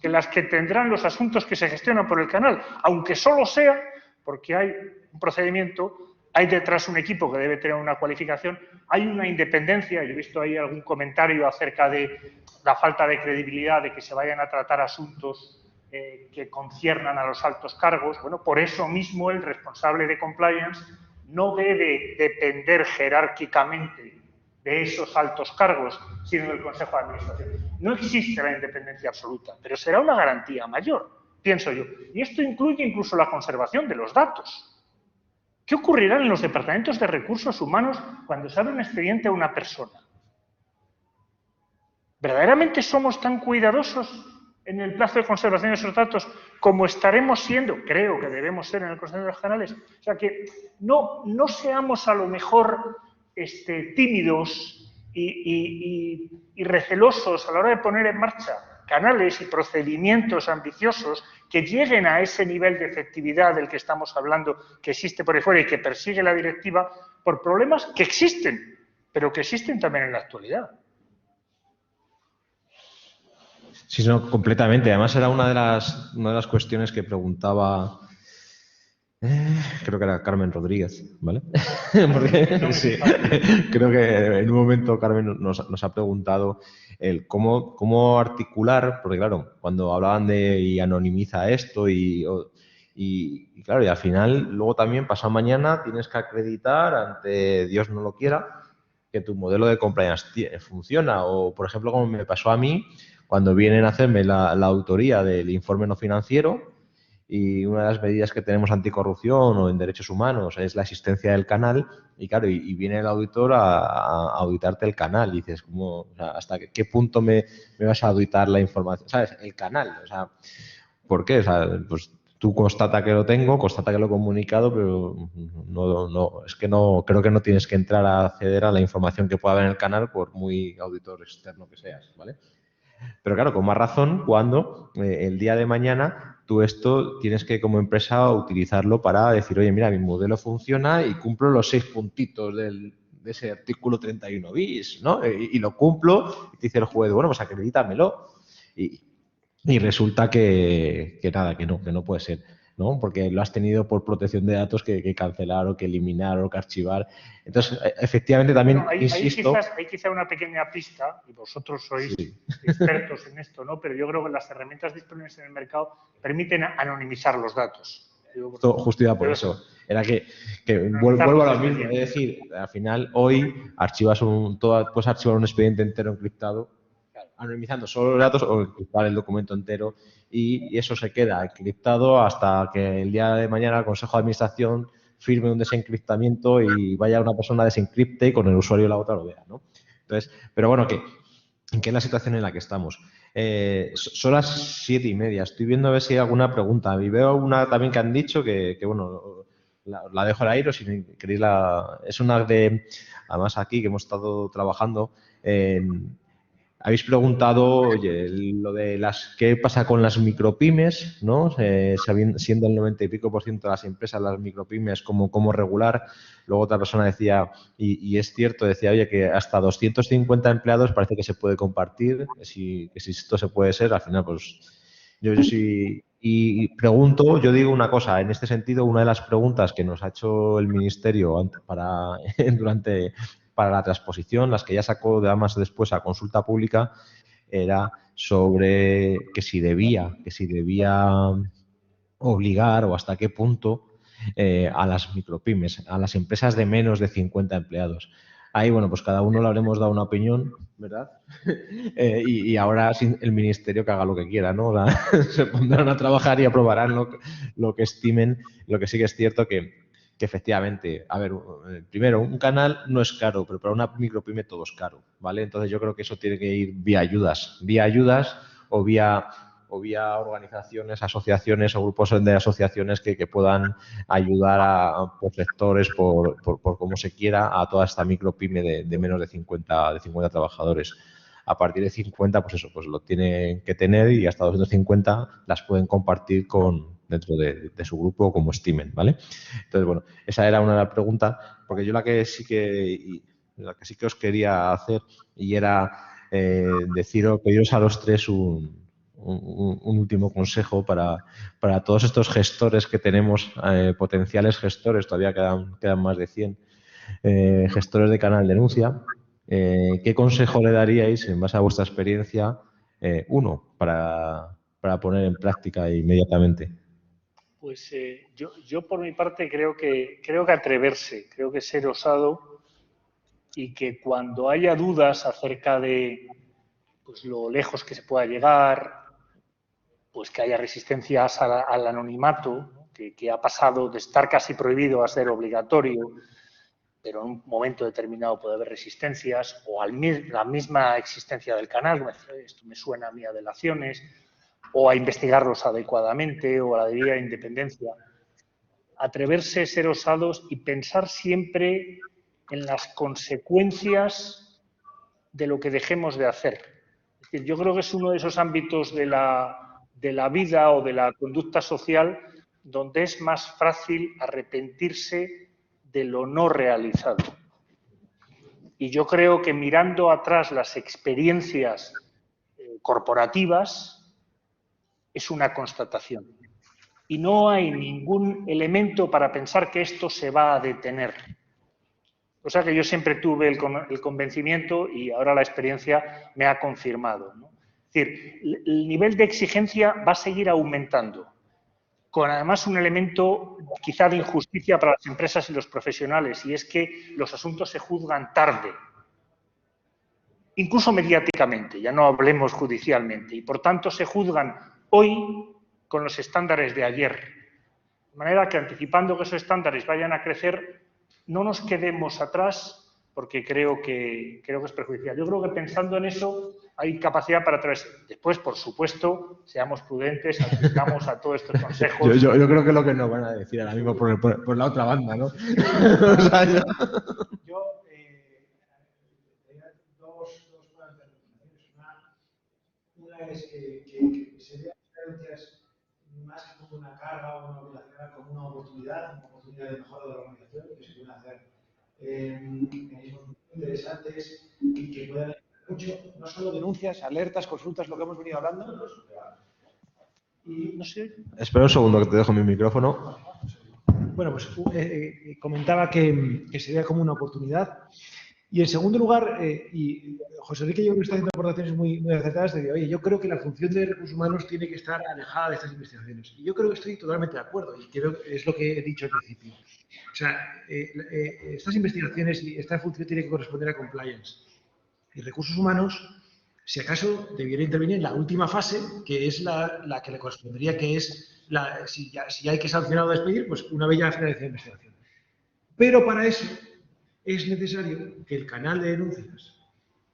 que las que tendrán los asuntos que se gestionan por el canal, aunque solo sea porque hay un procedimiento, hay detrás un equipo que debe tener una cualificación, hay una independencia. Yo he visto ahí algún comentario acerca de la falta de credibilidad de que se vayan a tratar asuntos que conciernan a los altos cargos. Bueno, por eso mismo el responsable de compliance no debe depender jerárquicamente de esos altos cargos, sino del Consejo de Administración. No existe la independencia absoluta, pero será una garantía mayor, pienso yo. Y esto incluye incluso la conservación de los datos. ¿Qué ocurrirá en los departamentos de recursos humanos cuando se abre un expediente a una persona? ¿Verdaderamente somos tan cuidadosos en el plazo de conservación de esos datos como estaremos siendo, creo que debemos ser en el Consejo de los Canales? O sea, que no seamos a lo mejor tímidos y recelosos a la hora de poner en marcha canales y procedimientos ambiciosos que lleguen a ese nivel de efectividad del que estamos hablando, que existe por ahí fuera y que persigue la directiva, por problemas que existen, pero que existen también en la actualidad. Sí, no, completamente. Además, era una de las cuestiones que preguntaba, creo que era Carmen Rodríguez, ¿vale? Porque, sí, creo que en un momento Carmen nos ha preguntado el cómo articular, porque claro, cuando hablaban de y anonimiza esto y claro, y al final, luego también pasado mañana tienes que acreditar ante Dios no lo quiera que tu modelo de compliance funciona. O, por ejemplo, como me pasó a mí, cuando vienen a hacerme la autoría del informe no financiero, y una de las medidas que tenemos anticorrupción o en derechos humanos es la existencia del canal, y claro, y viene el auditor a auditarte el canal, y dices, ¿cómo, o sea, ¿hasta qué punto me vas a auditar la información? ¿Sabes? El canal, o sea, ¿por qué? O sea, pues tú constata que lo tengo, constata que lo he comunicado, pero es que no, creo que no tienes que entrar a acceder a la información que pueda haber en el canal por muy auditor externo que seas, ¿vale? Pero claro, con más razón cuando el día de mañana tú esto tienes que como empresa utilizarlo para decir, oye, mira, mi modelo funciona y cumplo los 6 puntitos de ese artículo 31 bis, ¿no? Y lo cumplo y te dice el juez, bueno, pues acredítamelo. Y resulta que nada, que no puede ser, ¿no? Porque lo has tenido por protección de datos que cancelar o que eliminar o que archivar. Entonces, efectivamente también insisto... Hay quizá una pequeña pista, y vosotros sois expertos en esto, ¿no? Pero yo creo que las herramientas disponibles en el mercado permiten anonimizar los datos. Justo iba por eso. Era que vuelvo a lo mismo. Es decir, al final, hoy puedes archivar un expediente entero encriptado, anonimizando solo los datos o encriptar el documento entero, y eso se queda encriptado hasta que el día de mañana el Consejo de Administración firme un desencriptamiento y vaya una persona desencripte y con el usuario de la otra lo vea, ¿no? Entonces, pero bueno, que es la situación en la que estamos. Son las 7:30. Estoy viendo a ver si hay alguna pregunta. Y veo una también que han dicho que bueno, la dejo al aire, si queréis es una de, además aquí que hemos estado trabajando en habéis preguntado, oye, lo de qué pasa con las micropymes, ¿no? Siendo el 90 y pico % de las empresas las micropymes, cómo regular. Luego otra persona decía, y es cierto, decía, oye, que hasta 250 empleados parece que se puede compartir, que si esto se puede ser, al final, pues yo sí. Y pregunto, yo digo una cosa, en este sentido, una de las preguntas que nos ha hecho el Ministerio para la transposición, las que ya sacó además después a consulta pública, era sobre que si debía obligar o hasta qué punto a las micropymes, a las empresas de menos de 50 empleados. Ahí, bueno, pues cada uno le habremos dado una opinión, ¿verdad? Y ahora el Ministerio que haga lo que quiera, ¿no? Se pondrán a trabajar y aprobarán lo que estimen. Lo que sí que es cierto que efectivamente, a ver, primero, un canal no es caro, pero para una micropyme todo es caro, ¿vale? Entonces yo creo que eso tiene que ir vía ayudas o vía organizaciones, asociaciones o grupos de asociaciones que puedan ayudar por sectores, por como se quiera, a toda esta micropyme de menos de 50 trabajadores. A partir de 50, pues eso, pues lo tienen que tener y hasta 250 las pueden compartir dentro de su grupo como estimen, ¿vale? Entonces, bueno, esa era una de las preguntas, porque yo la que sí que os quería hacer y era pediros a los tres un último consejo para todos estos gestores que tenemos, potenciales gestores, todavía quedan más de 100 gestores de canal denuncia. ¿Qué consejo le daríais en base a vuestra experiencia, para poner en práctica inmediatamente? Pues yo por mi parte creo que atreverse, creo que ser osado y que cuando haya dudas acerca de pues, lo lejos que se pueda llegar, pues que haya resistencias al anonimato, que ha pasado de estar casi prohibido a ser obligatorio, pero en un momento determinado puede haber resistencias, o la misma existencia del canal, esto me suena a mí a delaciones, o a investigarlos adecuadamente, o a la debida independencia. Atreverse, ser osados y pensar siempre en las consecuencias de lo que dejemos de hacer. Es decir, yo creo que es uno de esos ámbitos de la vida o de la conducta social donde es más fácil arrepentirse de lo no realizado. Y yo creo que mirando atrás las experiencias corporativas es una constatación. Y no hay ningún elemento para pensar que esto se va a detener. O sea que yo siempre tuve el convencimiento y ahora la experiencia me ha confirmado, ¿no? Es decir, el nivel de exigencia va a seguir aumentando, con además un elemento quizá de injusticia para las empresas y los profesionales, y es que los asuntos se juzgan tarde, incluso mediáticamente, ya no hablemos judicialmente, y por tanto se juzgan hoy con los estándares de ayer. De manera que anticipando que esos estándares vayan a crecer, no nos quedemos atrás porque creo que es perjudicial. Yo creo que pensando en eso hay capacidad para atravesar. Después, por supuesto, seamos prudentes, atendamos a todos estos consejos. Yo creo que es lo que nos van a decir ahora mismo por la otra banda, ¿no? O sea, yo dos planteamientos. Una es que se vean las diferencias más que como una carga o una obligación, como una oportunidad de mejora de la organización, que se pueden hacer mecanismos muy interesantes y que puedan ayudar mucho, no solo denuncias, alertas, consultas, lo que hemos venido hablando. Y no sé. Espera un segundo que te dejo mi micrófono. Bueno, pues comentaba que se vea como una oportunidad. Y en segundo lugar, y José Enrique yo creo que está haciendo aportaciones muy, muy acertadas, de que, oye, yo creo que la función de recursos humanos tiene que estar alejada de estas investigaciones. Y yo creo que estoy totalmente de acuerdo, y creo que es lo que he dicho al principio. O sea, estas investigaciones y esta función tiene que corresponder a compliance. Y recursos humanos, si acaso, debiera intervenir en la última fase, que es la que le correspondería, que es, si ya hay que sancionar o despedir, pues una vez ya finalizada la investigación. Pero para eso es necesario que el canal de denuncias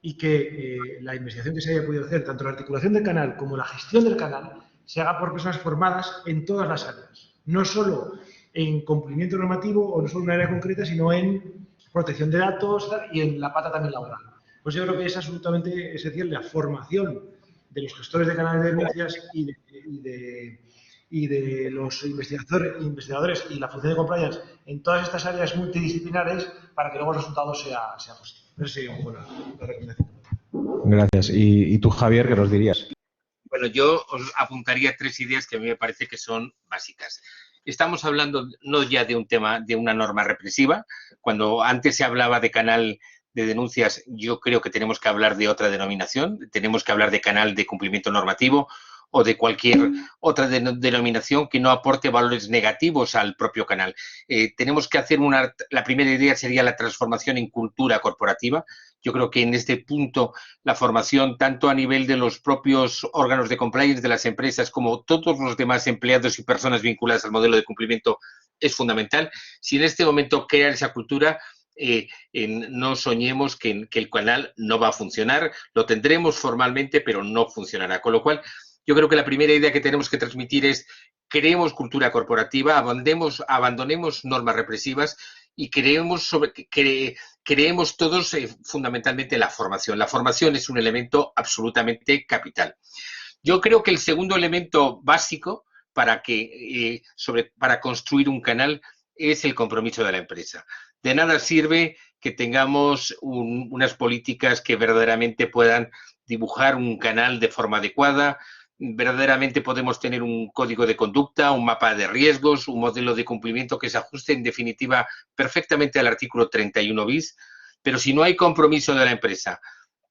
y que la investigación que se haya podido hacer, tanto la articulación del canal como la gestión del canal, se haga por personas formadas en todas las áreas. No solo en cumplimiento normativo o no solo en una área concreta, sino en protección de datos y en la pata también laboral. Pues yo creo que es absolutamente esencial la formación de los gestores de canales de denuncias y de los investigadores y la función de compliance en todas estas áreas multidisciplinares para que luego el resultado sea positivo. Esa sería una buena recomendación. Gracias. ¿Y tú, Javier, qué nos dirías? Bueno, yo os apuntaría 3 ideas que a mí me parece que son básicas. Estamos hablando no ya de un tema, de una norma represiva. Cuando antes se hablaba de canal de denuncias, yo creo que tenemos que hablar de otra denominación. Tenemos que hablar de canal de cumplimiento normativo o de cualquier otra denominación que no aporte valores negativos al propio canal. Tenemos que hacer la primera idea sería la transformación en cultura corporativa. Yo creo que en este punto la formación, tanto a nivel de los propios órganos de compliance de las empresas como todos los demás empleados y personas vinculadas al modelo de cumplimiento, es fundamental. Si en este momento crear esa cultura, no soñemos que el canal no va a funcionar. Lo tendremos formalmente, pero no funcionará. Con lo cual, yo creo que la primera idea que tenemos que transmitir es creemos cultura corporativa, abandonemos normas represivas y creemos todos fundamentalmente la formación. La formación es un elemento absolutamente capital. Yo creo que el segundo elemento básico para construir un canal es el compromiso de la empresa. De nada sirve que tengamos unas políticas que verdaderamente puedan dibujar un canal de forma adecuada. Verdaderamente podemos tener un código de conducta, un mapa de riesgos, un modelo de cumplimiento que se ajuste en definitiva perfectamente al artículo 31 bis, pero si no hay compromiso de la empresa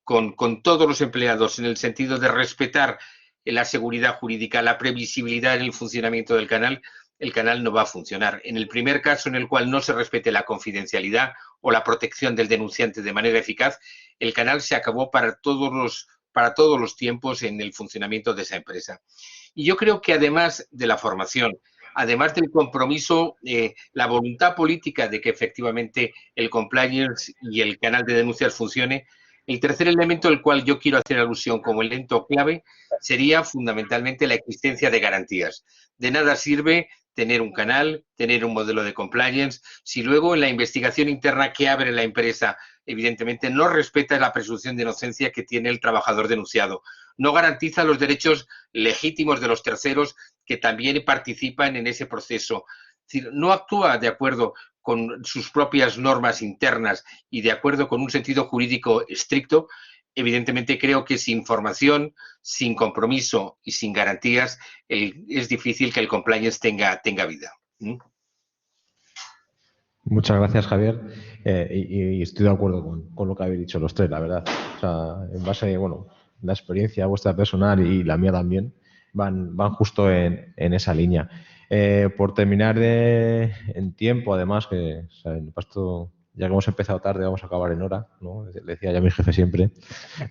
con todos los empleados en el sentido de respetar la seguridad jurídica, la previsibilidad en el funcionamiento del canal, el canal no va a funcionar. En el primer caso en el cual no se respete la confidencialidad o la protección del denunciante de manera eficaz, el canal se acabó para todos los tiempos en el funcionamiento de esa empresa. Y yo creo que además de la formación, además del compromiso, la voluntad política de que efectivamente el compliance y el canal de denuncias funcione, el tercer elemento al cual yo quiero hacer alusión como elemento clave sería fundamentalmente la existencia de garantías. De nada sirve tener un canal, tener un modelo de compliance, si luego en la investigación interna que abre la empresa evidentemente no respeta la presunción de inocencia que tiene el trabajador denunciado, no garantiza los derechos legítimos de los terceros que también participan en ese proceso, es decir, no actúa de acuerdo con sus propias normas internas y de acuerdo con un sentido jurídico estricto, evidentemente creo que sin formación, sin compromiso y sin garantías es difícil que el compliance tenga vida. Muchas gracias, Javier. Y estoy de acuerdo con lo que habéis dicho los tres, la verdad. O sea, en base, la experiencia vuestra personal y la mía también van justo en esa línea. Por terminar en tiempo, además, que o sea, ya que hemos empezado tarde, vamos a acabar en hora, ¿no? Le decía ya mi jefe siempre.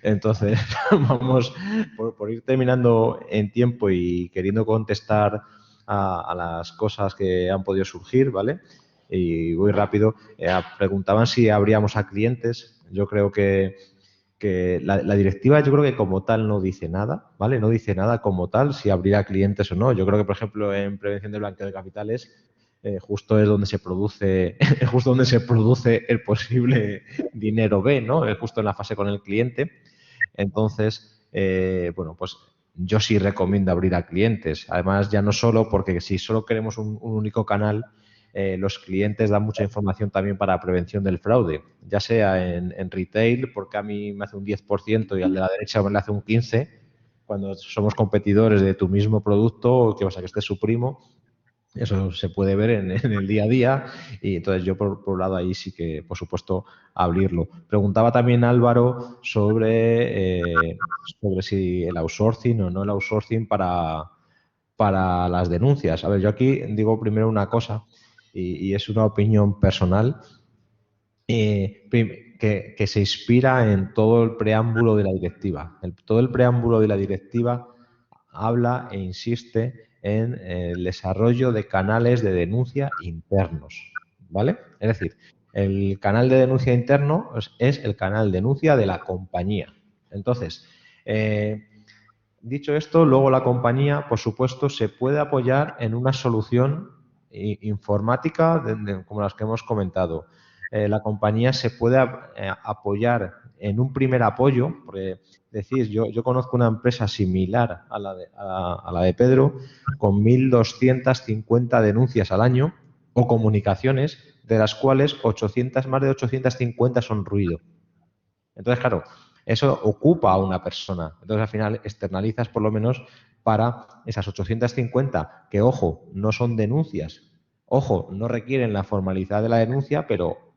Entonces, vamos, por ir terminando en tiempo y queriendo contestar a las cosas que han podido surgir, ¿vale? Y voy rápido. Preguntaban si abríamos a clientes. Yo creo que la directiva, yo creo que como tal no dice nada, ¿vale? No dice nada como tal si abrirá clientes o no. Yo creo que, por ejemplo, en prevención de blanqueo de capitales, justo es donde se produce el posible dinero B, ¿no? Justo en la fase con el cliente. Entonces, pues yo sí recomiendo abrir a clientes. Además, ya no solo porque si solo queremos un único canal, los clientes dan mucha información también para prevención del fraude, ya sea en retail, porque a mí me hace un 10% y al de la derecha me le hace un 15%, cuando somos competidores de tu mismo producto, que este es su primo. Eso se puede ver en el día a día y entonces yo por un lado ahí sí que, por supuesto, abrirlo. Preguntaba también Álvaro sobre si el outsourcing o no el outsourcing para las denuncias. A ver, yo aquí digo primero una cosa y es una opinión personal que se inspira en todo el preámbulo de la directiva. Todo el preámbulo de la directiva habla e insiste en el desarrollo de canales de denuncia internos, ¿vale? Es decir, el canal de denuncia interno es el canal de denuncia de la compañía. Entonces, dicho esto, luego la compañía, por supuesto, se puede apoyar en una solución informática como las que hemos comentado. La compañía se puede apoyar en un primer apoyo, porque decís, yo conozco una empresa similar a la de Pedro, con 1.250 denuncias al año o comunicaciones, de las cuales más de 850 son ruido. Entonces, claro, eso ocupa a una persona. Entonces, al final, externalizas por lo menos para esas 850 que, ojo, no son denuncias, ojo, no requieren la formalidad de la denuncia, pero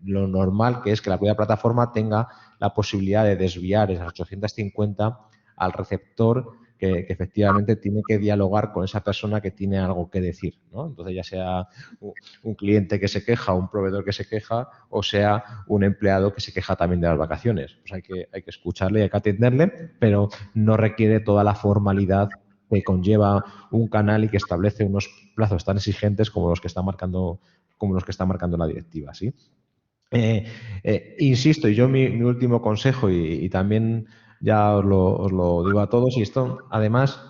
lo normal que es que la propia plataforma tenga la posibilidad de desviar esas 850 al receptor que efectivamente tiene que dialogar con esa persona que tiene algo que decir, ¿no? Entonces, ya sea un cliente que se queja, un proveedor que se queja, o sea un empleado que se queja también de las vacaciones. Pues hay que escucharle y hay que atenderle, pero no requiere toda la formalidad que conlleva un canal y que establece unos plazos tan exigentes como los que está marcando la directiva, ¿sí? Insisto, y yo mi último consejo, y también ya os lo digo a todos, y esto además,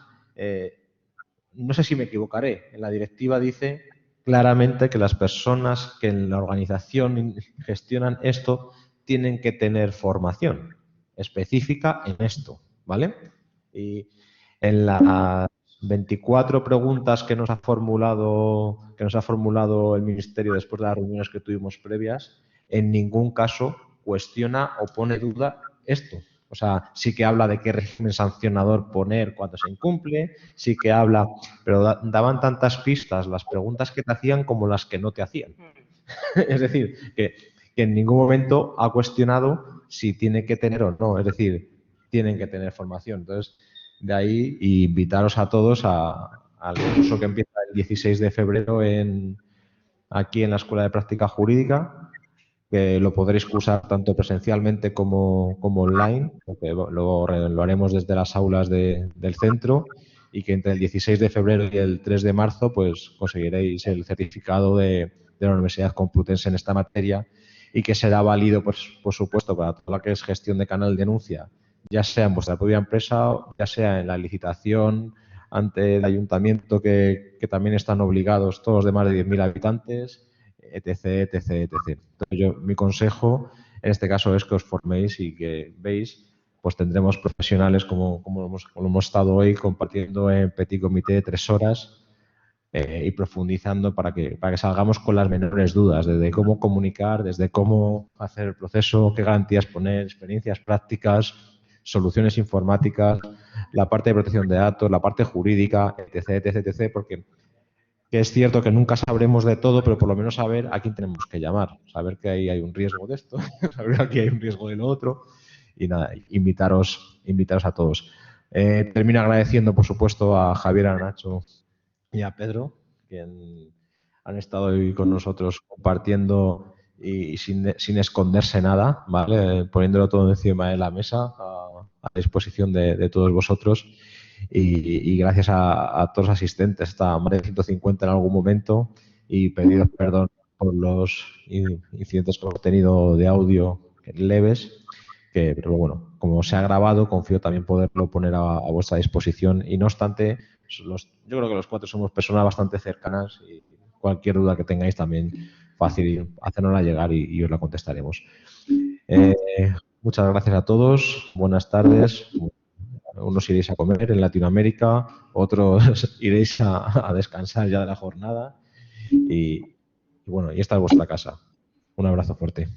no sé si me equivocaré, en la directiva dice claramente que las personas que en la organización gestionan esto tienen que tener formación específica en esto, ¿vale? Y en las 24 preguntas que nos ha formulado el Ministerio después de las reuniones que tuvimos previas, en ningún caso cuestiona o pone duda esto. O sea, sí que habla de qué régimen sancionador poner cuando se incumple, sí que habla, pero daban tantas pistas las preguntas que te hacían como las que no te hacían. Es decir, que en ningún momento ha cuestionado si tiene que tener o no. Es decir, tienen que tener formación. Entonces, de ahí invitaros a todos al curso que empieza el 16 de febrero aquí en la Escuela de Práctica Jurídica, que lo podréis cursar tanto presencialmente como online, porque lo haremos desde las aulas del centro, y que entre el 16 de febrero y el 3 de marzo pues conseguiréis el certificado de la Universidad Complutense en esta materia, y que será válido, pues, por supuesto, para toda la que es gestión de canal de denuncia, ya sea en vuestra propia empresa, ya sea en la licitación ante el ayuntamiento, que también están obligados todos de más de 10.000 habitantes, etc, etc, etc. Entonces, mi consejo en este caso es que os forméis y que veis, pues tendremos profesionales como hemos estado hoy compartiendo en Petit Comité 3 horas y profundizando para que salgamos con las menores dudas, desde cómo comunicar, desde cómo hacer el proceso, qué garantías poner, experiencias prácticas, soluciones informáticas, la parte de protección de datos, la parte jurídica, etc, etc, etc, porque que es cierto que nunca sabremos de todo, pero por lo menos saber a quién tenemos que llamar, saber que ahí hay un riesgo de esto, saber que aquí hay un riesgo de lo otro, y nada, invitaros a todos. Termino agradeciendo, por supuesto, a Javier, a Nacho y a Pedro, que han estado hoy con nosotros compartiendo y sin esconderse nada, ¿vale? Poniéndolo todo encima de la mesa a disposición de todos vosotros. Y gracias a todos los asistentes, hasta más de 150 en algún momento, y pediros perdón por los incidentes que hemos tenido de audio leves, pero bueno, como se ha grabado, confío también poderlo poner a vuestra disposición, y no obstante, yo creo que los 4 somos personas bastante cercanas y cualquier duda que tengáis también fácil hacérnosla llegar y os la contestaremos. Muchas gracias a todos, buenas tardes. Unos iréis a comer en Latinoamérica, otros iréis a descansar ya de la jornada y bueno, y esta es vuestra casa. Un abrazo fuerte.